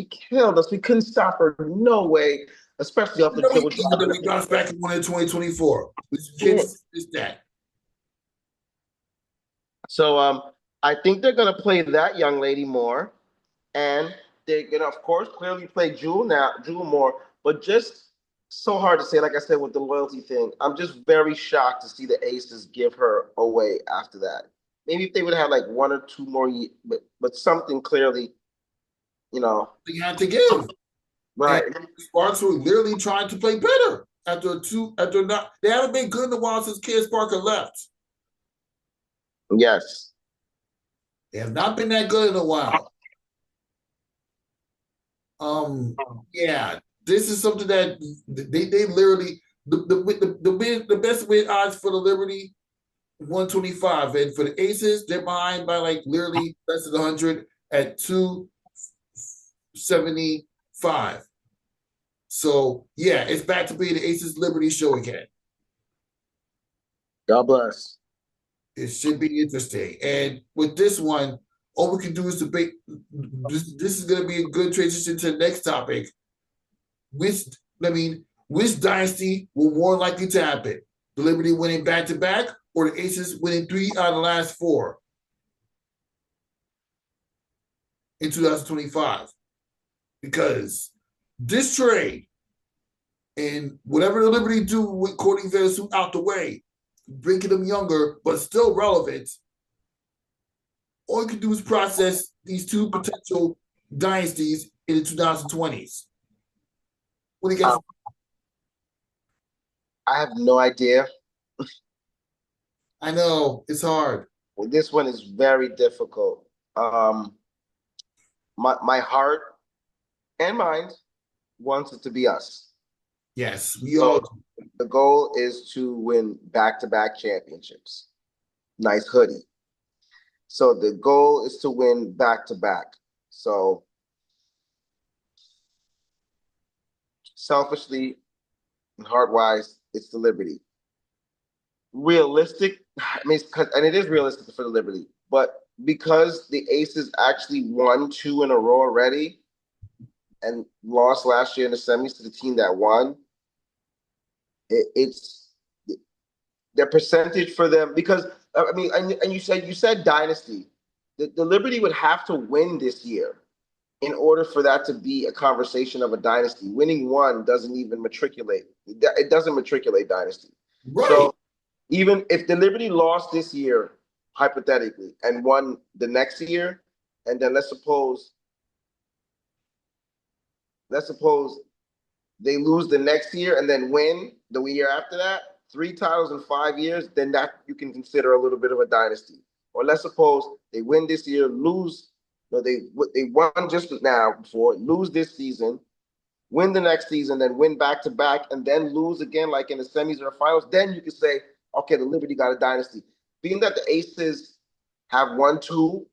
killed us. We couldn't stop her. No way. Especially off the dribble. Then we bounced back and won in 2024. It's that. So I think they're gonna play that young lady more. And they're gonna, of course, clearly play Jewell more, but just so hard to say, like I said, with the loyalty thing. I'm just very shocked to see the Aces give her away after that. Maybe if they would have had like 1 or 2 more years, but something clearly, They had to give. Right. And Sparks were literally trying to play better they haven't been good in a while since Candace Parker left. Yes. They have not been that good in a while. Yeah, this is something that they literally the best win odds for the Liberty 125, and for the Aces they're behind by like literally less than 100 at 275. So yeah, it's back to being the Aces Liberty show again. God bless. It should be interesting, and with this one, all we can do is debate. This is going to be a good transition to the next topic. Which dynasty will more likely to happen? The Liberty winning back-to-back or the Aces winning 3 out of the last 4 in 2025? Because this trade and whatever the Liberty do with Courtney Vandersoot out the way, bringing them younger but still relevant, all you can do is process these 2 potential dynasties in the 2020s. What do you guys? I have no idea. I know it's hard. Well, this one is very difficult. My heart and mind wants it to be us. Yes, we all do. The goal is to win back-to-back championships. Nice hoodie. So the goal is to win back-to-back. So selfishly and heart-wise, it's the Liberty. Realistic, and it is realistic for the Liberty, but because the Aces actually won 2 in a row already and lost last year in the semis to the team that won, it's the percentage for them, because and you said dynasty. The Liberty would have to win this year in order for that to be a conversation of a dynasty. Winning 1 doesn't even matriculate. It doesn't matriculate dynasty. Right. So even if the Liberty lost this year, hypothetically, and won the next year, and then let's suppose they lose the next year and then win the year after that, 3 titles in 5 years, then that you can consider a little bit of a dynasty. Or let's suppose they win this year, lose, they won just now before, lose this season, win the next season, then win back-to-back, and then lose again like in the semis or the finals, then you could say, okay, the Liberty got a dynasty. Being that the Aces have won 2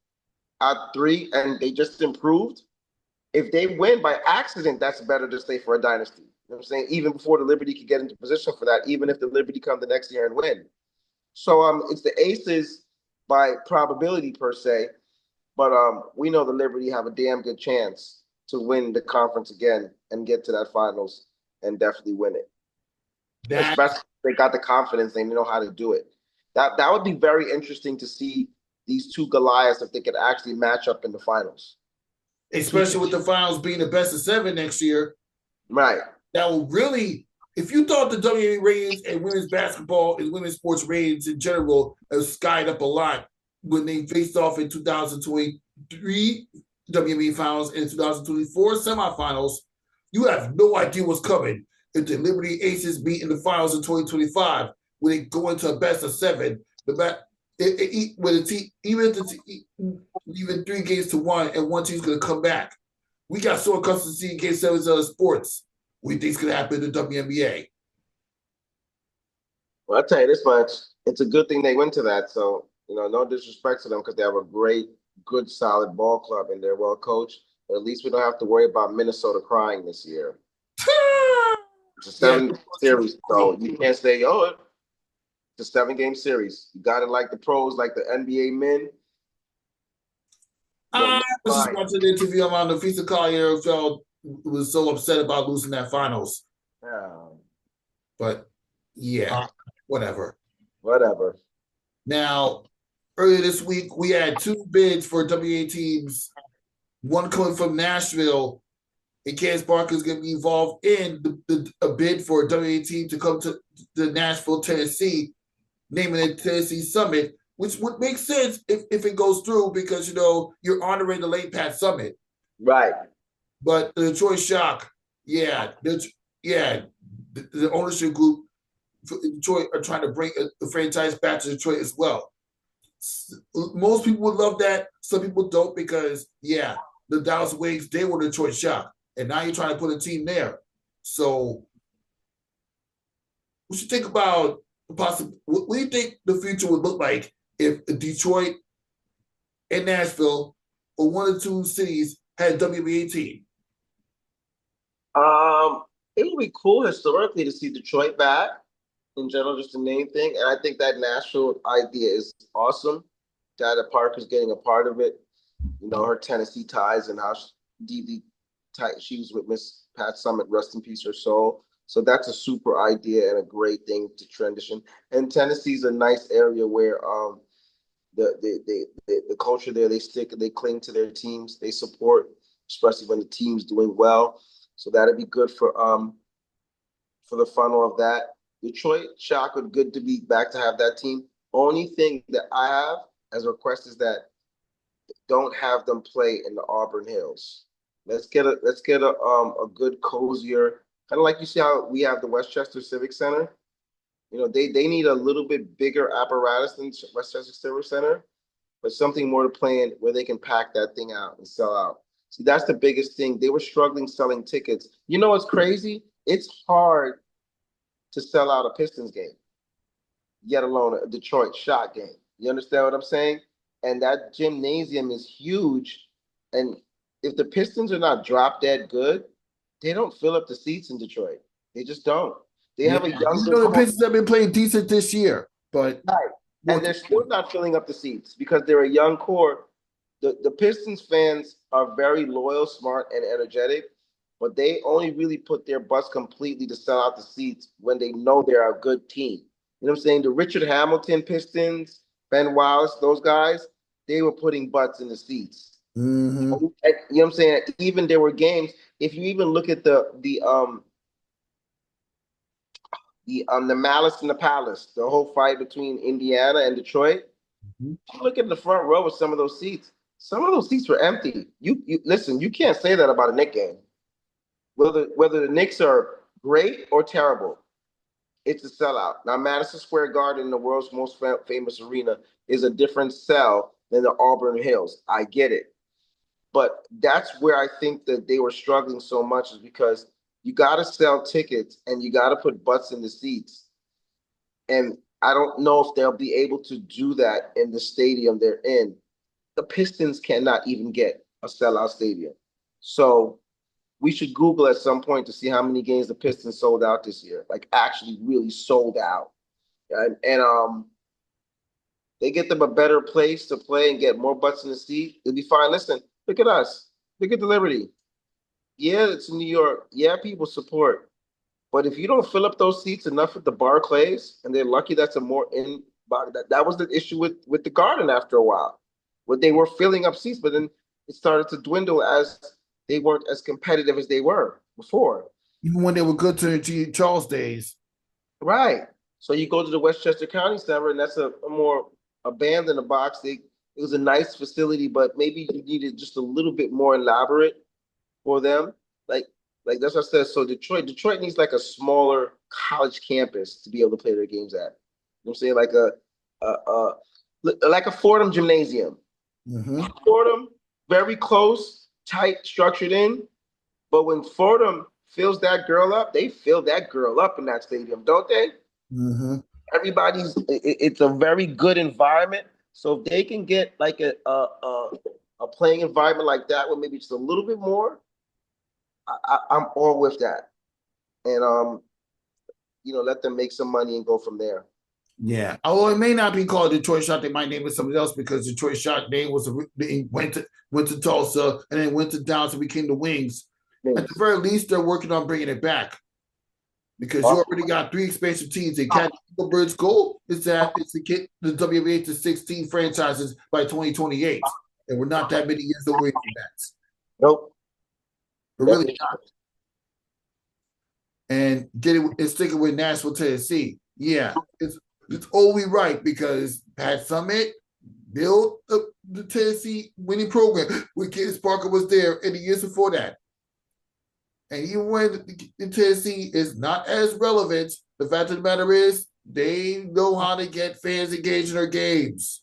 out of 3 and they just improved, if they win by accident, that's better to stay for a dynasty. You know what I'm saying? Even before the Liberty could get into position for that, even if the Liberty come the next year and win. So it's the Aces by probability per se, but we know the Liberty have a damn good chance to win the conference again and get to that finals and definitely win it. Especially if they got the confidence, they know how to do it. That would be very interesting to see these 2 Goliaths if they could actually match up in the finals. Especially with the finals being the best of 7 next year. Right. That will really, if you thought the WNBA ratings and women's basketball and women's sports ratings in general have skied up a lot when they faced off in 2023 WNBA finals and 2024 semifinals, you have no idea what's coming if the Liberty Aces beat in the finals in 2025 when they go into a best of 7. With a team, even 3-1, and one team's going to come back. We got so accustomed to seeing Game 7s of sports. We think it's going to happen in the WNBA. Well, I'll tell you this much. It's a good thing they went to that. So, no disrespect to them because they have a great, good, solid ball club and they're well coached. But at least we don't have to worry about Minnesota crying this year. It's a 7 series, so you can't say, it's a 7-game series. You got it like the pros, like the NBA men. I was just watching the interview on the Fisa Collier was so upset about losing that finals. Yeah. But yeah, whatever. Now, earlier this week, we had 2 bids for WA teams. One coming from Nashville, and Candace Parker is going to be involved in a bid for a WA team to come to Nashville, Tennessee, naming it Tennessee Summit, which would make sense if it goes through because, you're honoring the late Pat Summit. Right. But the Detroit Shock, the ownership group Detroit are trying to bring the franchise back to Detroit as well. Most people would love that. Some people don't because, the Dallas Wings, they were the Detroit Shock. And now you're trying to put a team there. So we should think about what do you think the future would look like if Detroit and Nashville or one of the 2 cities had a WNBA team? It would be cool historically to see Detroit back in general, just the name thing. And I think that Nashville idea is awesome. Dada Parker's getting a part of it. Her Tennessee ties and how deeply tight she was with Miss Pat Summit, rest in peace her soul. So that's a super idea and a great thing to transition. And Tennessee's a nice area where the culture there, they cling to their teams, they support, especially when the team's doing well. So that'd be good for the funnel of that. Detroit Shock would good to be back to have that team. Only thing that I have as a request is that don't have them play in the Auburn Hills. Let's get a good cozier, kind of like you see how we have the Westchester Civic Center. They need a little bit bigger apparatus than Westchester Civic Center, but something more to play in where they can pack that thing out and sell out. See, that's the biggest thing. They were struggling selling tickets. What's crazy? It's hard to sell out a Pistons game, yet alone a Detroit Shock game. You understand what I'm saying? And that gymnasium is huge. And if the Pistons are not drop dead good, they don't fill up the seats in Detroit. They just don't. They have a young. The Pistons have been playing decent this year, but and they're still not filling up the seats because they're a young core. The Pistons fans are very loyal, smart, and energetic, but they only really put their butts completely to sell out the seats when they know they're a good team. You know what I'm saying? The Richard Hamilton Pistons, Ben Wallace, those guys, they were putting butts in the seats. Mm-hmm. You know what I'm saying? Even there were games. If you even look at the Malice in the Palace, the whole fight between Indiana and Detroit. Mm-hmm. Look at the front row of some of those seats. Some of those seats were empty. You listen. You can't say that about a Knicks game. Whether the Knicks are great or terrible, it's a sellout. Now, Madison Square Garden, the world's most famous arena, is a different sell than the Auburn Hills. I get it. But that's where I think that they were struggling so much is because you got to sell tickets and you got to put butts in the seats. And I don't know if they'll be able to do that in the stadium they're in. The Pistons cannot even get a sellout stadium. So we should Google at some point to see how many games the Pistons sold out this year, like actually really sold out. And they get them a better place to play and get more butts in the seat, it'll be fine. Listen, look at us. Look at the Liberty. Yeah, it's in New York. Yeah, people support. But if you don't fill up those seats enough with the Barclays, and they're lucky that's a more in that was the issue with the Garden after a while, where they were filling up seats, but then it started to dwindle as they weren't as competitive as they were before. Even when they were good to the Charles days. Right. So you go to the Westchester County Center, and that's a more abandoned box. It was a nice facility, but maybe you needed just a little bit more elaborate for them. Like that's what I said. So Detroit needs like a smaller college campus to be able to play their games at. You know what I'm saying? Like like a Fordham gymnasium. Mm-hmm. Fordham, very close, tight, structured in. But when Fordham fills that girl up, they fill that girl up in that stadium, don't they? Mm-hmm. It's a very good environment. So if they can get like a playing environment like that with maybe just a little bit more, I'm all with that. And let them make some money and go from there. Yeah. Although it may not be called Detroit Shock, they might name it something else because Detroit Shock name was they went to Tulsa and then went to Dallas and became the Wings. At the very least, they're working on bringing it back because you already got 3 expansion teams. They can't. The Birds' goal is that it's to get the WNBA to 16 franchises by 2028, and we're not that many years away from that. Nope. We're really not. And sticking with Nashville, Tennessee. Yeah, it's only right because Pat Summitt built the Tennessee winning program when Candace Parker was there in the years before that. And even when the Tennessee is not as relevant, the fact of the matter is they know how to get fans engaged in their games,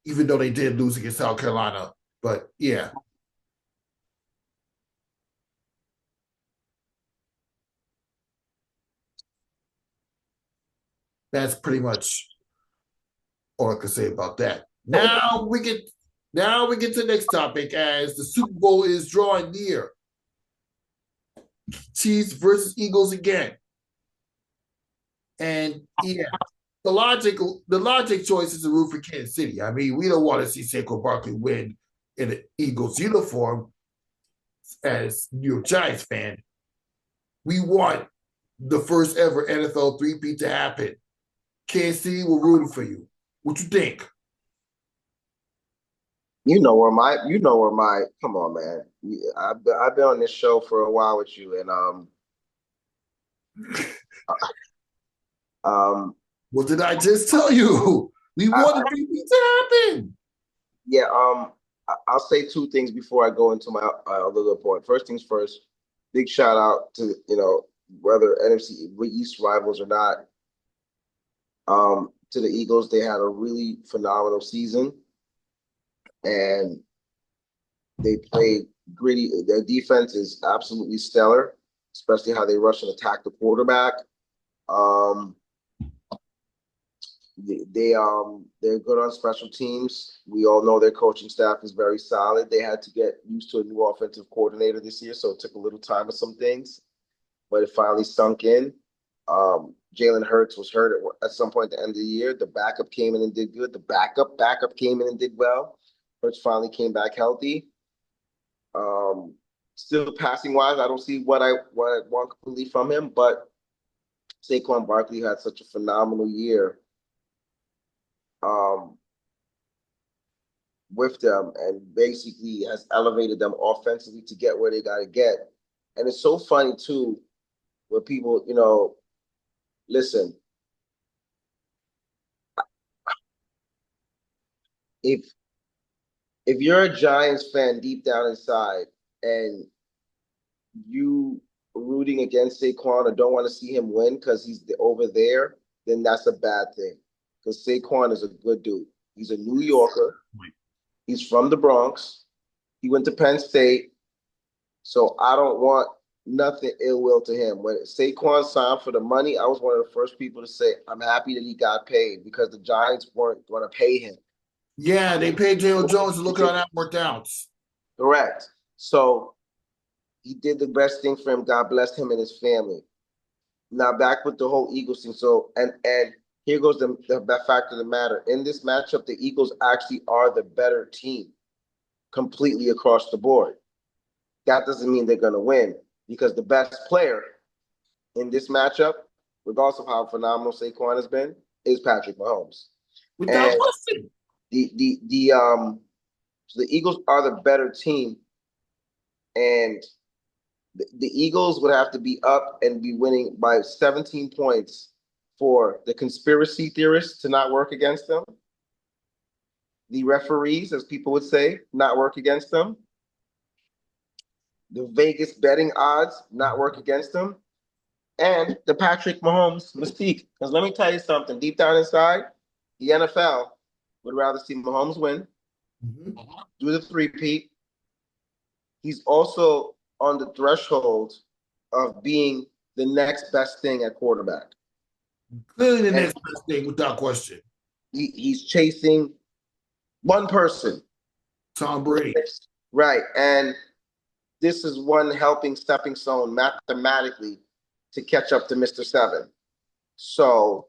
even though they did lose against South Carolina. But yeah. That's pretty much all I can say about that. Now we get to the next topic as the Super Bowl is drawing near. Chiefs versus Eagles again. And yeah, the logic choice is to root for Kansas City. I mean, we don't want to see Saquon Barkley win in an Eagles uniform as New York Giants fan. We want the first ever NFL three-peat to happen. Kansas City, we're rooting for you. What you think? You know where my come on, man. I've been on this show for a while with you, and what did I just tell you? We want the three-peat to happen. Yeah, I'll say 2 things before I go into my little point. First things first, big shout out to whether NFC East rivals or not. To the Eagles, they had a really phenomenal season, and they played gritty. Their defense is absolutely stellar, especially how they rush and attack the quarterback. They're good on special teams. We all know their coaching staff is very solid. They had to get used to a new offensive coordinator this year, so it took a little time with some things, but it finally sunk in. Jalen Hurts was hurt at some point at the end of the year. The backup came in and did good. The backup came in and did well. Hurts finally came back healthy. Still passing wise, I don't see what I want completely from him, but Saquon Barkley had such a phenomenal year with them and basically has elevated them offensively to get where they got to get. And it's so funny too, where people, listen, if you're a Giants fan deep down inside and you rooting against Saquon or don't want to see him win because he's over there, then that's a bad thing. Because Saquon is a good dude. He's a New Yorker. He's from the Bronx. He went to Penn State. So I don't want nothing ill will to him. When Saquon signed for the money, I was one of the first people to say, I'm happy that he got paid because the Giants weren't going to pay him. Yeah, they paid Daniel Jones to look on that worked out. Correct. So he did the best thing for him. God bless him and his family. Now back with the whole Eagles thing. So and here goes the fact of the matter. In this matchup, the Eagles actually are the better team completely across the board. That doesn't mean they're going to win because the best player in this matchup, regardless of how phenomenal Saquon has been, is Patrick Mahomes. Without question. So the Eagles are the better team, and the Eagles would have to be up and be winning by 17 points for the conspiracy theorists to not work against them, the referees, as people would say, not work against them, the Vegas betting odds not work against them, and the Patrick Mahomes mystique. Because let me tell you something, deep down inside, the NFL would rather see Mahomes win, do the three-peat. He's also on the threshold of being the next best thing at quarterback. Clearly the next best thing, without question. He's chasing one person. Tom Brady. Right. And this is one stepping stone mathematically to catch up to Mr. Seven. So,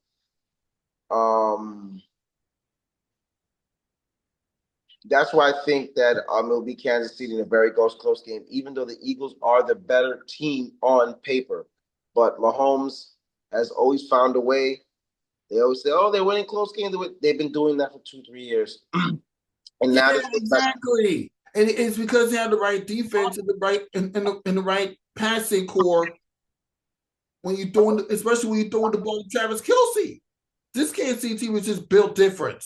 that's why I think that it'll be Kansas City in a very close game, even though the Eagles are the better team on paper. But Mahomes has always found a way. They always say, "Oh, they're winning close games." They've been doing that for 2-3 years, and now exactly. And it's because they have the right defense and the right and the right passing core. When you're throwing, especially when you're throwing the ball to Travis Kelsey, this Kansas City team is just built different.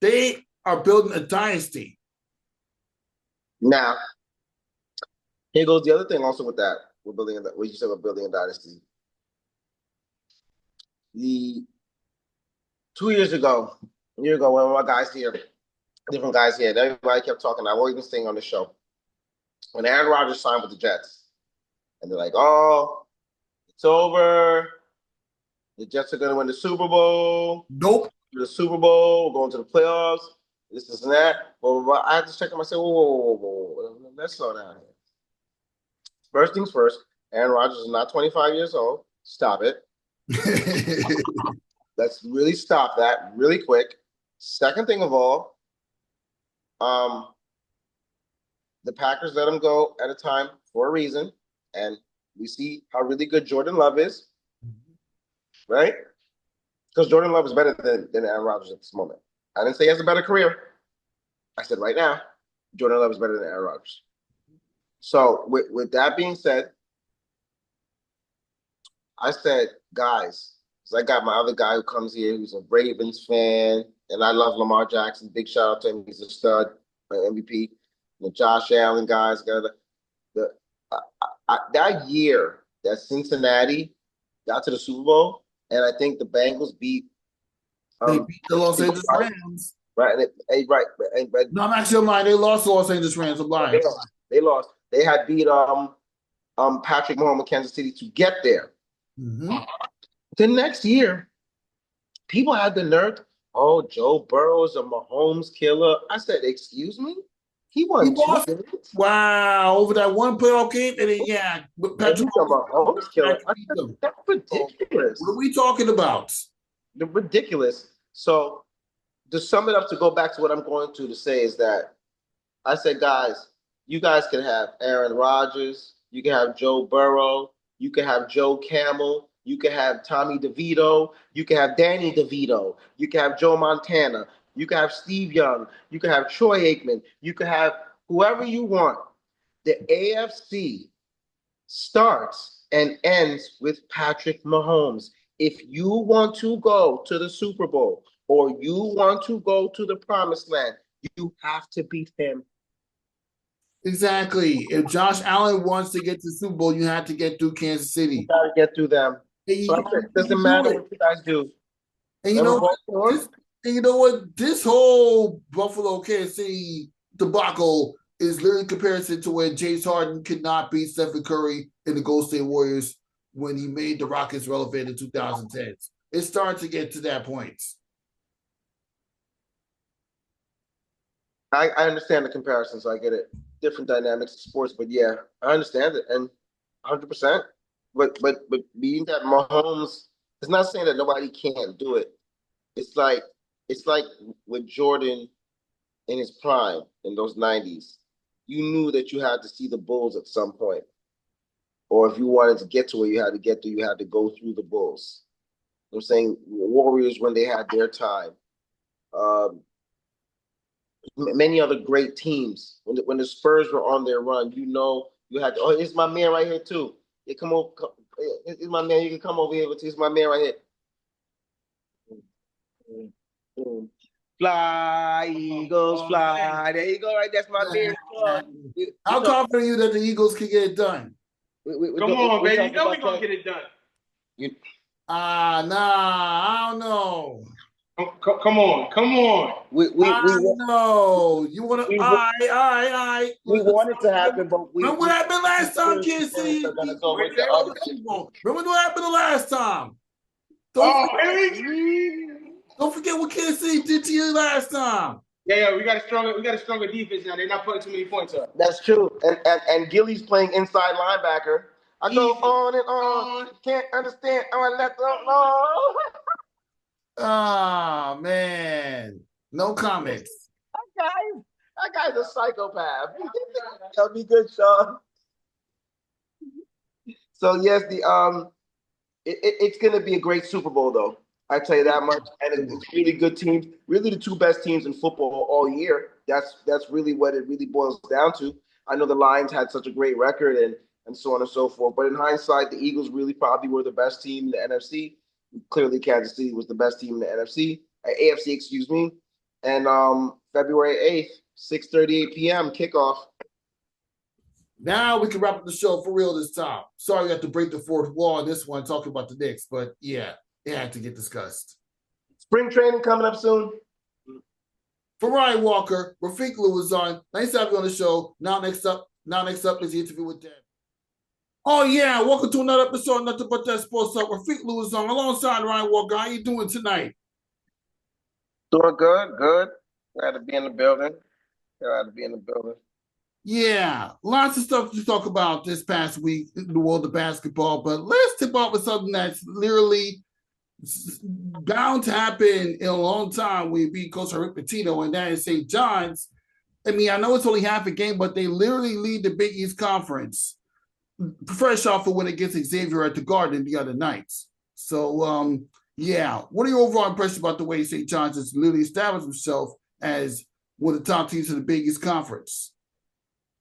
They are building a dynasty. Now, here goes the other thing. Also, with that, we're building. What you said, we're building a dynasty. A year ago, when my guys here, different guys here, everybody kept talking. I've always been saying on the show, when Aaron Rodgers signed with the Jets, and they're like, "Oh, it's over. The Jets are going to win the Super Bowl." Nope. The Super Bowl, we're going to the playoffs. This and that. Well, I had to check them. I said, whoa. Let's slow down here. First things first, Aaron Rodgers is not 25 years old. Stop it. Let's really stop that really quick. Second thing of all, the Packers let him go at a time for a reason, and we see how really good Jordan Love is, right? Because Jordan Love is better than Aaron Rodgers at this moment. I didn't say he has a better career. I said right now, Jordan Love is better than Aaron Rodgers. So with that being said, I said, guys, because I got my other guy who comes here who's a Ravens fan, and I love Lamar Jackson. Big shout out to him. He's a stud, my MVP. The Josh Allen guys got that year that Cincinnati got to the Super Bowl, and I think the Bengals beat. They beat the Los Angeles Rams. Right, right. No, I'm actually lying. They lost the Los Angeles Rams. I'm lying. They lost. They had beat Patrick Mahomes in Kansas City to get there. Mm-hmm. The next year, people had the nerve. Oh, Joe Burrow is a Mahomes killer. I said, excuse me? He won 2 games. Wow, over that one playoff game, and then Patrick Mahomes killer. That's ridiculous. What are we talking about? The ridiculous. So to sum it up, to go back to what I'm going to say is that I said, guys, you guys can have Aaron Rodgers, you can have Joe Burrow, you can have Joe Camel, you can have Tommy DeVito, you can have Danny DeVito, you can have Joe Montana, you can have Steve Young, you can have Troy Aikman, you can have whoever you want. The AFC starts and ends with Patrick Mahomes. If you want to go to the Super Bowl or you want to go to the promised land, you have to beat him. Exactly. If Josh Allen wants to get to the Super Bowl, you have to get through Kansas City. You got to get through them. So it doesn't matter what you guys do. And you know what? This whole Buffalo Kansas City debacle is literally comparison to when James Harden could not beat Stephen Curry in the Golden State Warriors when he made the Rockets relevant in 2010. It's starting to get to that point. I understand the comparison, so I get it. Different dynamics of sports, but yeah, I understand it, and 100%. But being that Mahomes, it's not saying that nobody can't do it. It's like with Jordan in his prime in those 90s. You knew that you had to see the Bulls at some point. Or if you wanted to get to where you had to get to, you had to go through the Bulls. I'm saying Warriors when they had their time. Many other great teams. When the Spurs were on their run, you had to, oh, here's my man right here too. Yeah, come over. Here's my man. You can come over here. Here's my man right here. Fly, Eagles, fly. There you go, right? That's my man. How confident are you that the Eagles can get it done? Come on, baby. You know we're going to get it done. Nah, I don't know. Come on. We know. You want to? All right. We want it to happen, but remember what happened last time, KC? are gonna go with the other people. Remember what happened the last time? Don't forget what KC did to you last time. Yeah, we got a stronger defense now. They're not putting too many points up. That's true. And Gilly's playing inside linebacker. I go on and on. Can't understand. I let them know. Oh man. No comments. That guy's a psychopath. That'll be good, Sean. So yes, it's gonna be a great Super Bowl though. I tell you that much. And it's really good teams, really the two best teams in football all year. That's really what it really boils down to. I know the Lions had such a great record and so on and so forth. But in hindsight, the Eagles really probably were the best team in the NFC. Clearly, Kansas City was the best team in the AFC, excuse me. And February 8th, 6:38 p.m. kickoff. Now we can wrap up the show for real this time. Sorry we have to break the fourth wall on this one, talking about the Knicks, but yeah, it had to get discussed. Spring training coming up soon. For Ryan Walker, Rafiq Lewis on. Nice to have you on the show. Now next up is the interview with Deb. Oh yeah, welcome to another episode of Nothing But That Sports Talk. Rafiq Lewis on alongside Ryan Walker. How you doing tonight? Doing good. Glad to be in the building. Yeah, lots of stuff to talk about this past week in the world of basketball, but let's tip off with something that's literally bound to happen in a long time when you beat Coach Rick Pitino, and that is St. John's. I mean, I know it's only half a game, but they literally lead the Big East Conference fresh off of when it gets Xavier at the Garden the other nights. So, yeah, what are your overall impressions about the way St. John's has literally established himself as one of the top teams in the Big East Conference?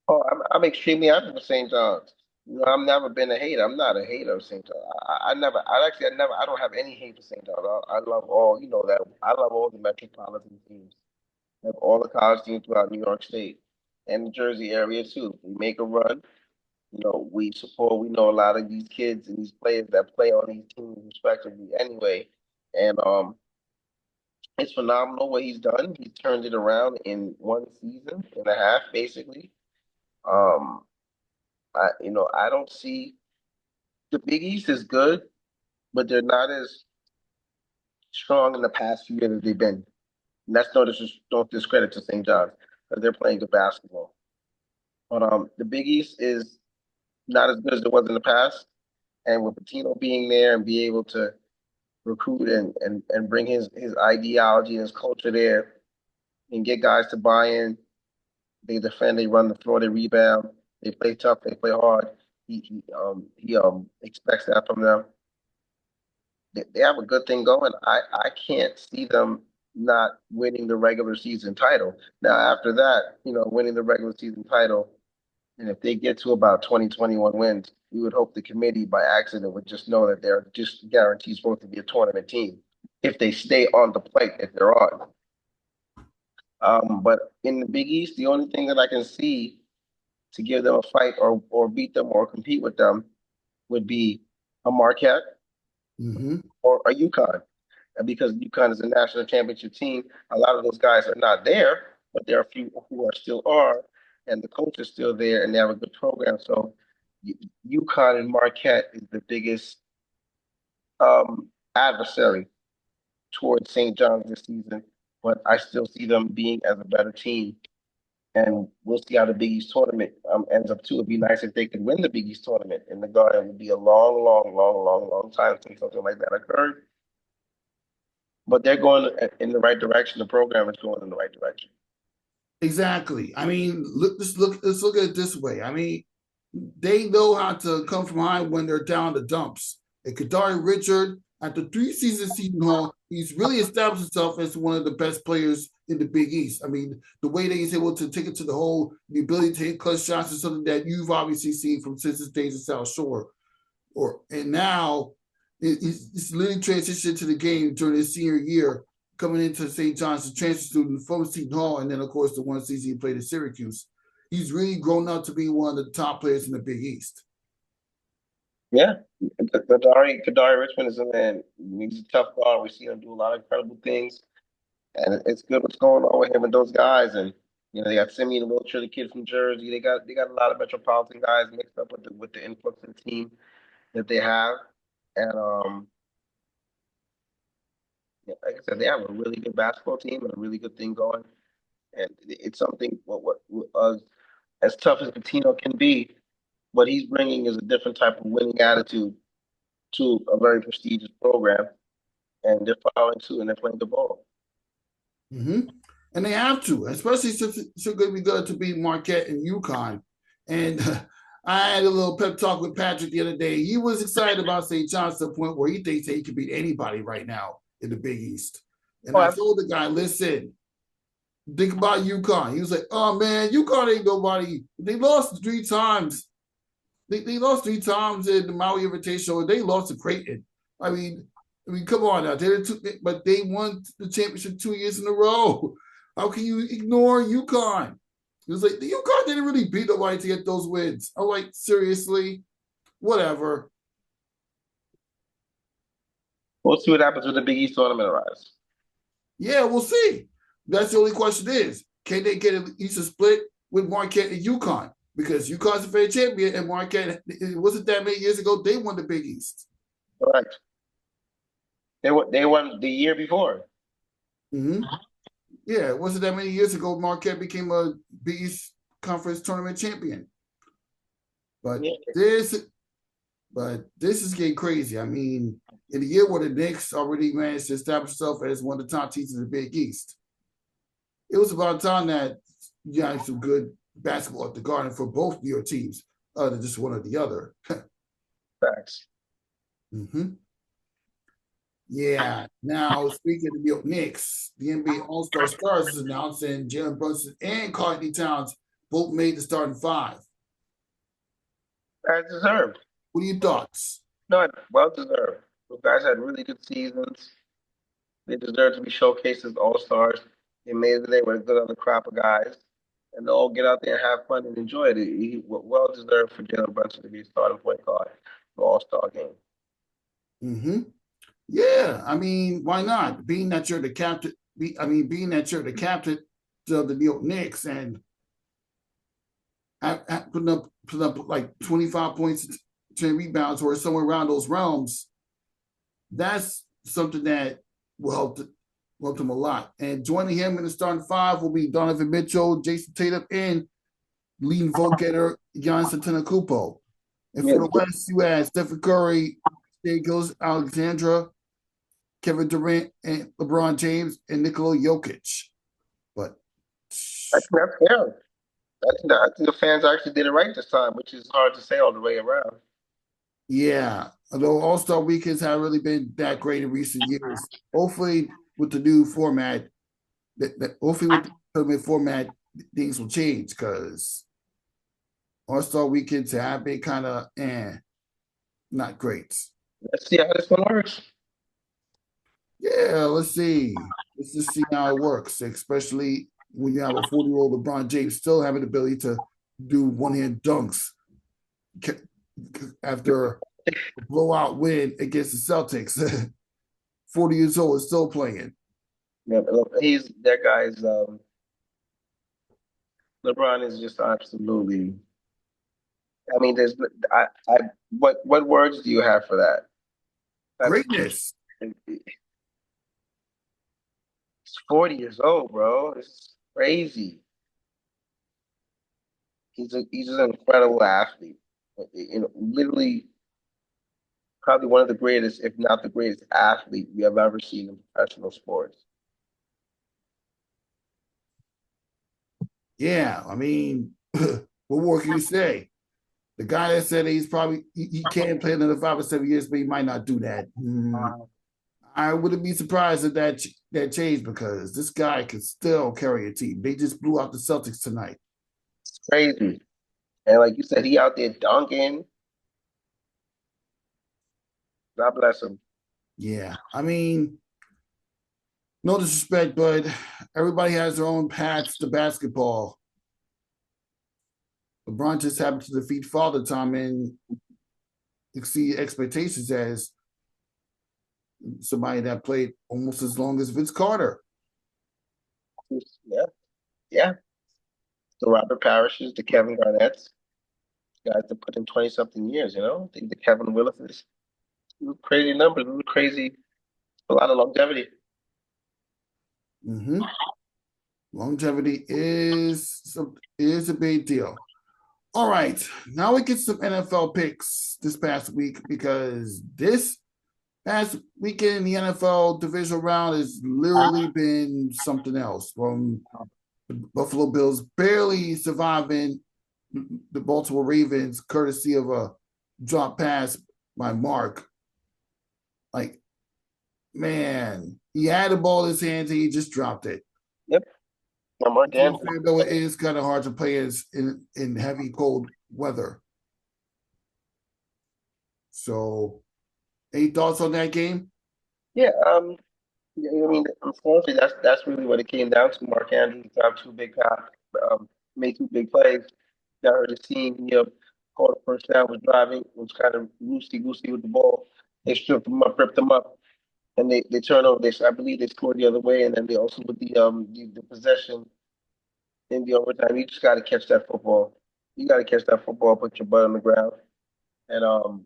Oh, I'm extremely happy for St. John's. You know, I've never been a hater. I'm not a hater of St. John's. I don't have any hate for St. John's. I love all, that. I love all the metropolitan teams. I have all the college teams throughout New York State and the Jersey area too. We make a run. We support. We know a lot of these kids and these players that play on these teams respectively anyway. And it's phenomenal what he's done. He turned it around in one season and a half, basically. I don't see the Big East is good, but they're not as strong in the past few years as they've been. And that's no discredit to St. John's because they're playing good basketball. But the Big East is not as good as it was in the past. And with Pitino being there and be able to recruit and bring his ideology and his culture there and get guys to buy in, they defend, they run the floor, they rebound, they play tough, they play hard. He expects that from them. They have a good thing going. I can't see them not winning the regular season title. Now, after that, winning the regular season title, and if they get to about 20-21 wins, we would hope the committee by accident would just know that they're just guaranteed supposed to be a tournament team if they stay on the plate, if they're on. But in the Big East, the only thing that I can see to give them a fight or beat them or compete with them would be a Marquette or a UConn. And because UConn is a national championship team, a lot of those guys are not there, but there are a few who still are, and the coach is still there, and they have a good program. So UConn and Marquette is the biggest adversary towards St. John's this season, but I still see them being as a better team. And we'll see how the Big East tournament ends up too. It'd be nice if they could win the Big East tournament in the Garden. It would be a long time since something like that occurred. But they're going in the right direction. The program is going in the right direction. Exactly. I mean, let's look at it this way. I mean, they know how to come from behind when they're down the dumps. And Kadari Richard, after 3 seasons at Seton Hall, he's really established himself as one of the best players in the Big East. I mean, the way that he's able to take it to the hole, the ability to hit clutch shots is something that you've obviously seen from since his days at South Shore. And now it's literally transitioned to the game during his senior year, coming into St. John's, a transfer student from Seton Hall, and then, of course, the one season he played at Syracuse. He's really grown up to be one of the top players in the Big East. Yeah, Kadari Richmond is a man. He's a tough guard. We see him do a lot of incredible things. And it's good what's going on with him and those guys. And they got Simeon Wilcher, the kid from Jersey. They got a lot of metropolitan guys mixed up with the influx of the team that they have. And yeah, like I said, they have a really good basketball team and a really good thing going. And it's something as tough as Patino can be, what he's bringing is a different type of winning attitude to a very prestigious program, and they're following suit and they're playing the ball. Mm-hmm. And they have to, especially since it's going to be good to beat Marquette and UConn. And I had a little pep talk with Patrick the other day. He was excited about St. John's to the point where he thinks that he can beat anybody right now in the Big East. And I told the guy, listen, think about UConn. He was like, oh, man, UConn ain't nobody. They lost 3 times. They lost 3 times in the Maui Invitational, and they lost to Creighton. I mean, come on now. But they won the championship 2 years in a row. How can you ignore UConn? It was like, the UConn didn't really beat nobody to get those wins. I'm like, seriously? Whatever. We'll see what happens with the Big East tournament arrives. Yeah, we'll see. That's the only question is, can they get at least a split with Marquette and UConn? Because UConn's a fair champion, and Marquette, it wasn't that many years ago, they won the Big East. Correct. They won the year before. Mm-hmm. Yeah, it wasn't that many years ago Marquette became a Big East Conference tournament champion. But this is getting crazy. I mean, in the year where the Knicks already managed to establish themselves as one of the top teams in the Big East, it was about time that you had some good basketball at the Garden for both New York teams, other than just one or the other. Facts. Mm-hmm. Yeah. Now, speaking of the New York Knicks, the NBA All-Star Stars is announcing Jalen Brunson and Courtney Towns both made the starting 5. As deserved. What are your thoughts? No, well deserved. Those guys had really good seasons. They deserve to be showcased as all-stars. They made it today with a good other crop of guys. And they'll all get out there and have fun and enjoy it. Well deserved for Jalen Brunson to be a starting point guard for the All-Star game. Mm-hmm. Yeah, I mean, why not? Being that you're the captain, being that you're the captain of the New York Knicks and putting up like 25 points, 10 rebounds, or somewhere around those realms, that's something that will help him a lot. And joining him in the starting 5 will be Donovan Mitchell, Jason Tatum, and leading vote getter Giannis Antetokounmpo. And for the West, you have Stephen Curry, Shai Gilgeous-Alexander, Kevin Durant, and LeBron James, and Nikola Jokic. But I think that's fair. I think the fans actually did it right this time, which is hard to say all the way around. Yeah, although All-Star Weekends have really been that great in recent years. Hopefully, with the new format, hopefully with the tournament format, things will change because All-Star Weekends have been kind of not great. Let's see how this one works. Yeah, let's see. Let's just see how it works, especially when you have a 40-year-old LeBron James still having the ability to do one-hand dunks after a blowout win against the Celtics. 40 years old is still playing. Yeah, that guy's LeBron is just absolutely. I mean, what words do you have for that? Greatness. He's 40 years old, bro. It's crazy. He's an incredible athlete. Literally, probably one of the greatest, if not the greatest athlete we have ever seen in professional sports. Yeah, I mean, what more can you say? The guy that said he can't play another 5 or 7 years, but he might not do that. I wouldn't be surprised if that changed because this guy can still carry a team. They just blew out the Celtics tonight. It's crazy. And like you said, he out there dunking. God bless him. Yeah, I mean, no disrespect, but everybody has their own paths to basketball. LeBron just happened to defeat Father Time and exceed expectations as somebody that played almost as long as Vince Carter. Yeah, yeah. The Robert Parishes, the Kevin Garnett's, guys that put in 20-something years, the Kevin Willis's. Crazy numbers, crazy, a lot of longevity. Mm-hmm. Longevity is a big deal. All right, now we get some NFL picks this past week because this past weekend in the NFL divisional round has literally been something else. From the Buffalo Bills barely surviving the Baltimore Ravens, courtesy of a drop pass by Mark. Like, man, he had the ball in his hands and he just dropped it. Yep. Mark Andrews. Though it is kind of hard to play in heavy cold weather. So, any thoughts on that game? Yeah, I mean, unfortunately, that's really what it came down to. Mark Andrews dropped two big passes, made two big plays. Got hurt his team. Caught the first down, was driving, was kind of loosey goosey with the ball. They stripped him up, ripped him up, and they turned over. I believe they scored the other way, and then they also with the possession in the overtime. You just got to catch that football. You got to catch that football, put your butt on the ground, and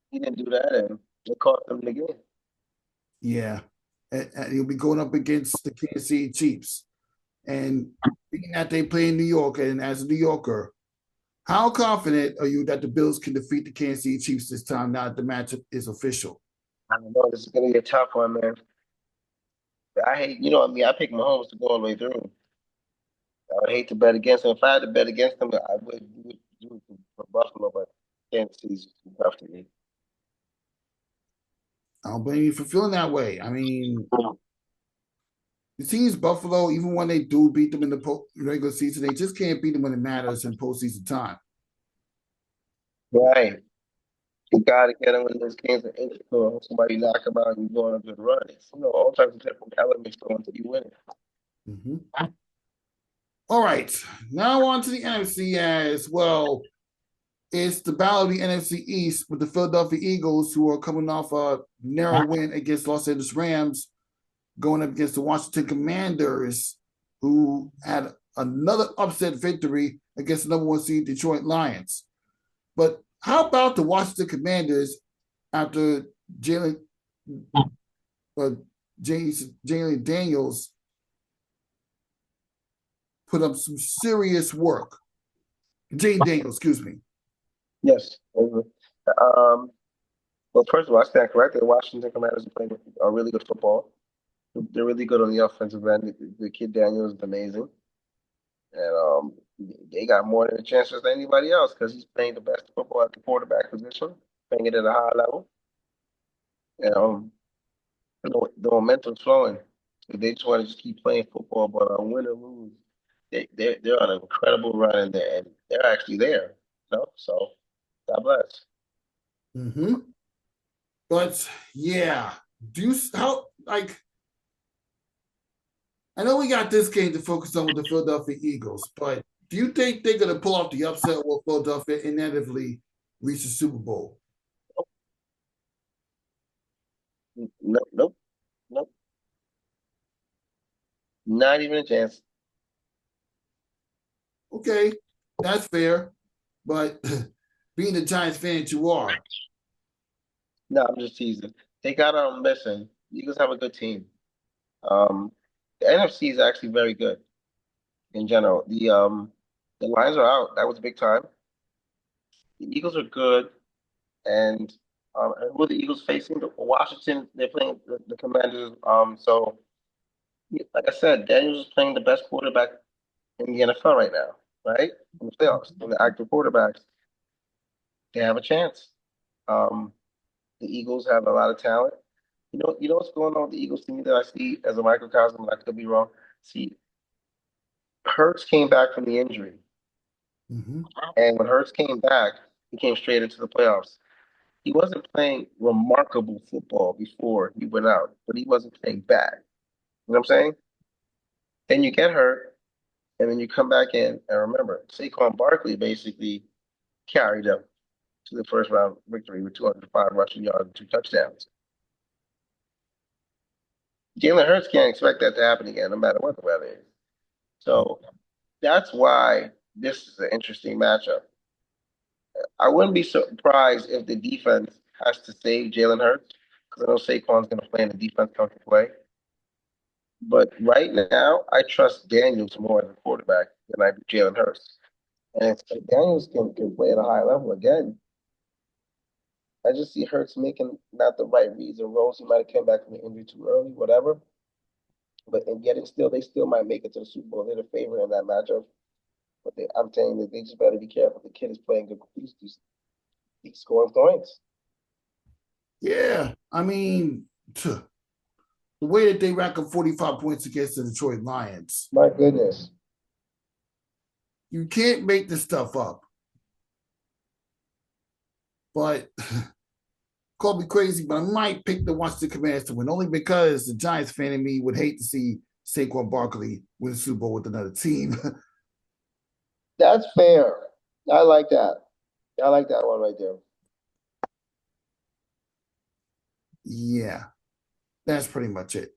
he didn't do that, and it cost them the game. Yeah, and he'll be going up against the Kansas City Chiefs, and being that they play in New York, and as a New Yorker, how confident are you that the Bills can defeat the Kansas City Chiefs this time now that the matchup is official? I don't know. This is going to be a tough one, man. I hate, I picked Mahomes to go all the way through. I would hate to bet against him. If I had to bet against him, I would do it for Buffalo, but Kansas City's too tough to me. I don't blame you for feeling that way. I mean, the teams Buffalo, even when they do beat them in the regular season, they just can't beat them when it matters in postseason time. Right. You got to get him in those games of injury or somebody knock him out and you go on a good run. It's, all types of different elements go until you win it. Mm-hmm. All right. Now on to the NFC as well. It's the battle of the NFC East with the Philadelphia Eagles, who are coming off a narrow win against Los Angeles Rams, going up against the Washington Commanders, who had another upset victory against the number one seed Detroit Lions. But how about the Washington Commanders after Jalen Daniels put up some serious work? Jane Daniels, excuse me. Yes. Well, first of all, I stand corrected. The Washington Commanders are playing a really good football. They're really good on the offensive end. The kid Daniels is amazing. And they got more than a chance than anybody else because he's playing the best football at the quarterback position, playing it at a high level. And the momentum's flowing. They just want to just keep playing football, but win or lose, they're on an incredible run and they're actually there. So God bless. Mm-hmm. But yeah, I know we got this game to focus on with the Philadelphia Eagles, but do you think they're going to pull off the upset with Philadelphia inevitably reach the Super Bowl? Nope. Not even a chance. Okay, that's fair. But being the Giants fan that you are. No, I'm just teasing. They got listen, Eagles have a good team. The NFC is actually very good in general. The Lions are out. That was big time. The Eagles are good, and who are the Eagles facing? Washington. They're playing the Commanders. So like I said, Daniels is playing the best quarterback in the NFL right now, right? In the playoffs, in the active quarterbacks, they have a chance. The Eagles have a lot of talent. You know what's going on with the Eagles to me that I see as a microcosm, and I could be wrong. See, Hurts came back from the injury. Mm-hmm. And when Hurts came back, he came straight into the playoffs. He wasn't playing remarkable football before he went out, but he wasn't playing bad. You know what I'm saying? Then you get hurt, and then you come back in, and remember, Saquon Barkley basically carried them to the first round victory with 205 rushing yards and 2 touchdowns. Jalen Hurts can't expect that to happen again, no matter what the weather is. So that's why this is an interesting matchup. I wouldn't be surprised if the defense has to save Jalen Hurts because I know Saquon's going to play and the defense comes to play. But right now, I trust Daniels more as a quarterback than I do Jalen Hurts. And if Daniels can play at a high level again, I just see Hurts making not the right reads and roles. He might have come back from the injury too early, whatever. But and yet, they still might make it to the Super Bowl. They're the favorite in that matchup. But I'm saying that they just better be careful. The kid is playing good. He's scoring points. Yeah, I mean, the way that they rack up 45 points against the Detroit Lions. My goodness. You can't make this stuff up. But call me crazy, but I might pick the Washington Commanders to win, only because the Giants fan in me would hate to see Saquon Barkley win the Super Bowl with another team. That's fair. I like that. I like that one right there. Yeah, that's pretty much it.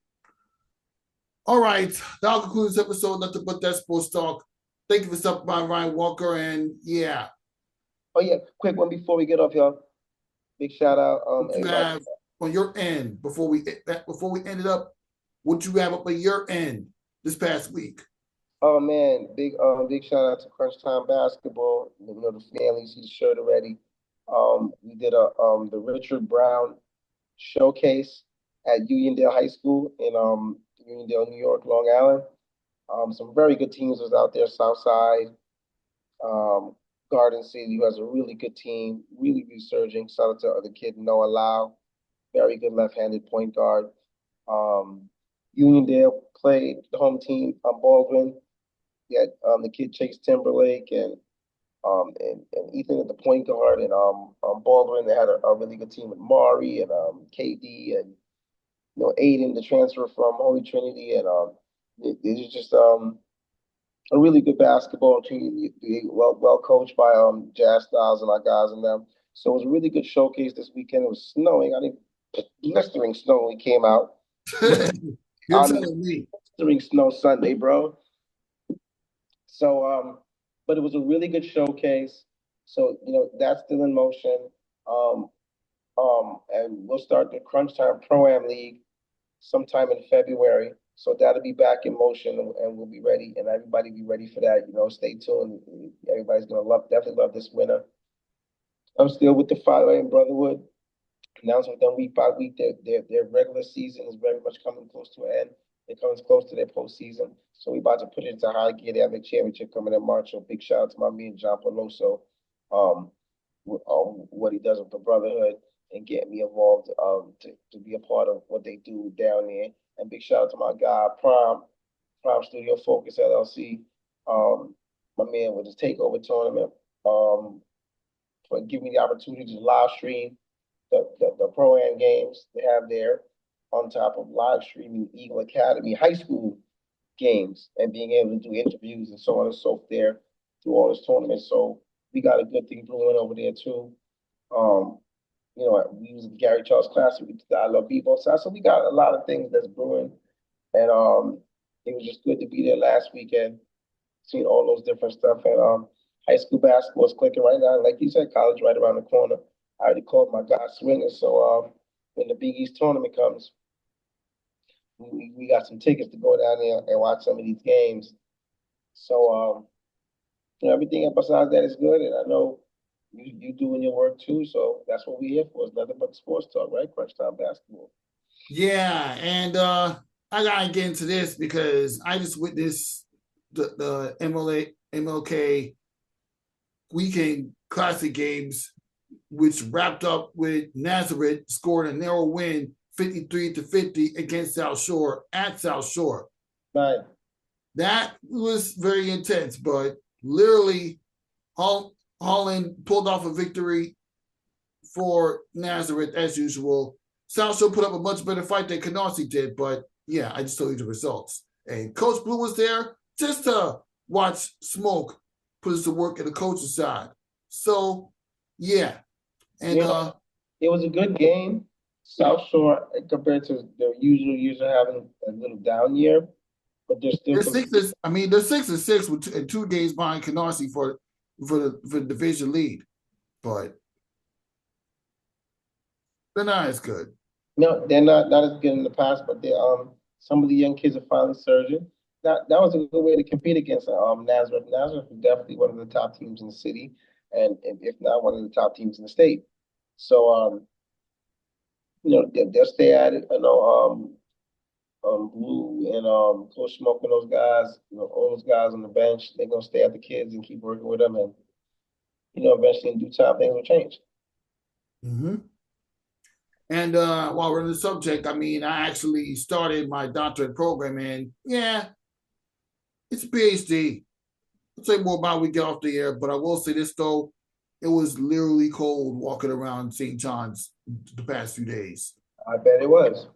All right, that'll conclude this episode. Nothing but that sports talk. Thank you for stopping by, Ryan Walker, and yeah. Oh yeah, quick one before we get off, y'all. Big shout out. What you have on your end before we end it up? What you have up on your end this past week? Oh man, big shout out to Crunch Time Basketball. You know the family, you see the shirt already. We did the Richard Brown showcase at Uniondale High School in Uniondale, New York, Long Island. Some very good teams was out there, Southside, Garden City, who has a really good team, really resurging. Shout out to the kid Noah Lau, very good left-handed point guard. Uniondale played the home team, Baldwin. We had the kid Chase Timberlake and Ethan at the point guard, and Baldwin. They had a really good team with Mari and KD and Aiden, the transfer from Holy Trinity, and it was just a really good basketball team, well coached by Jazz Styles and our guys and them. So it was a really good showcase this weekend. It was snowing. I think blistering snow when we came out. You're telling me. Blistering snow Sunday, bro. So but it was a really good showcase. So that's still in motion. And we'll start the Crunch Time Pro-Am League sometime in February. So that'll be back in motion, and we'll be ready, and everybody be ready for that. Stay tuned. Everybody's gonna definitely love this winter. I'm still with the Fatherland Brotherhood. Announcing with them week by week. Their regular season is very much coming close to an end. They're coming close to their postseason. So we're about to put it into high gear. They have a championship coming in March. So big shout out to my man John Peloso, what he does with the Brotherhood and get me involved to be a part of what they do down there. And big shout out to my guy Prime Studio Focus LLC, my man with his takeover tournament, for giving me the opportunity to live stream the Pro-Am games they have there, on top of live streaming Eagle Academy high school games and being able to do interviews and so on and so forth there through all this tournament. So we got a good thing brewing over there too. We use the Gary Charles Classic, we did the I Love Bebo side. So we got a lot of things that's brewing. And it was just good to be there last weekend, seeing all those different stuff. And high school basketball is clicking right now. Like you said, college right around the corner. I already called my guy Swinger, so when the Big East tournament comes, we got some tickets to go down there and watch some of these games. So everything besides that is good, and I know you doing your work too. So that's what we're here for. It's nothing but sports talk, right? Crunch Time Basketball. Yeah, and I gotta get into this because I just witnessed the MLK weekend classic games, which wrapped up with Nazareth scoring a narrow win, 53-50 against South Shore at South Shore. Right. That was very intense, but literally Holland pulled off a victory for Nazareth as usual. South Shore put up a much better fight than Canarsie did, but yeah, I just told you the results. And Coach Blue was there just to watch Smoke put us to work at the coach's side. So, yeah. And it was a good game. South Shore, compared to their usual having a little down year, but they're still. They're 6-6 with 2 games behind Canarsie for the division lead, but they're not as good. No, they're not as good in the past, but they some of the young kids are finally surging. That was a good way to compete against Nazareth. Nazareth was definitely one of the top teams in the city, and if not one of the top teams in the state. So they'll stay at it. I know Blue and Coach Smoke and those guys, all those guys on the bench, they're gonna stay at the kids and keep working with them, and eventually in due time things will change. Mm-hmm. And while we're on the subject, I actually started my doctorate program, and yeah, it's a PhD. I'll say more about it when we get off the air, but I will say this though, it was literally cold walking around St. John's the past few days. I bet it was.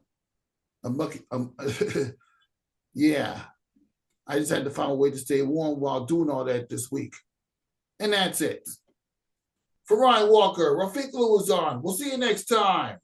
I'm lucky. Yeah, I just had to find a way to stay warm while doing all that this week. And that's it. For Ryan Walker, Rafiq Lewis on. We'll see you next time.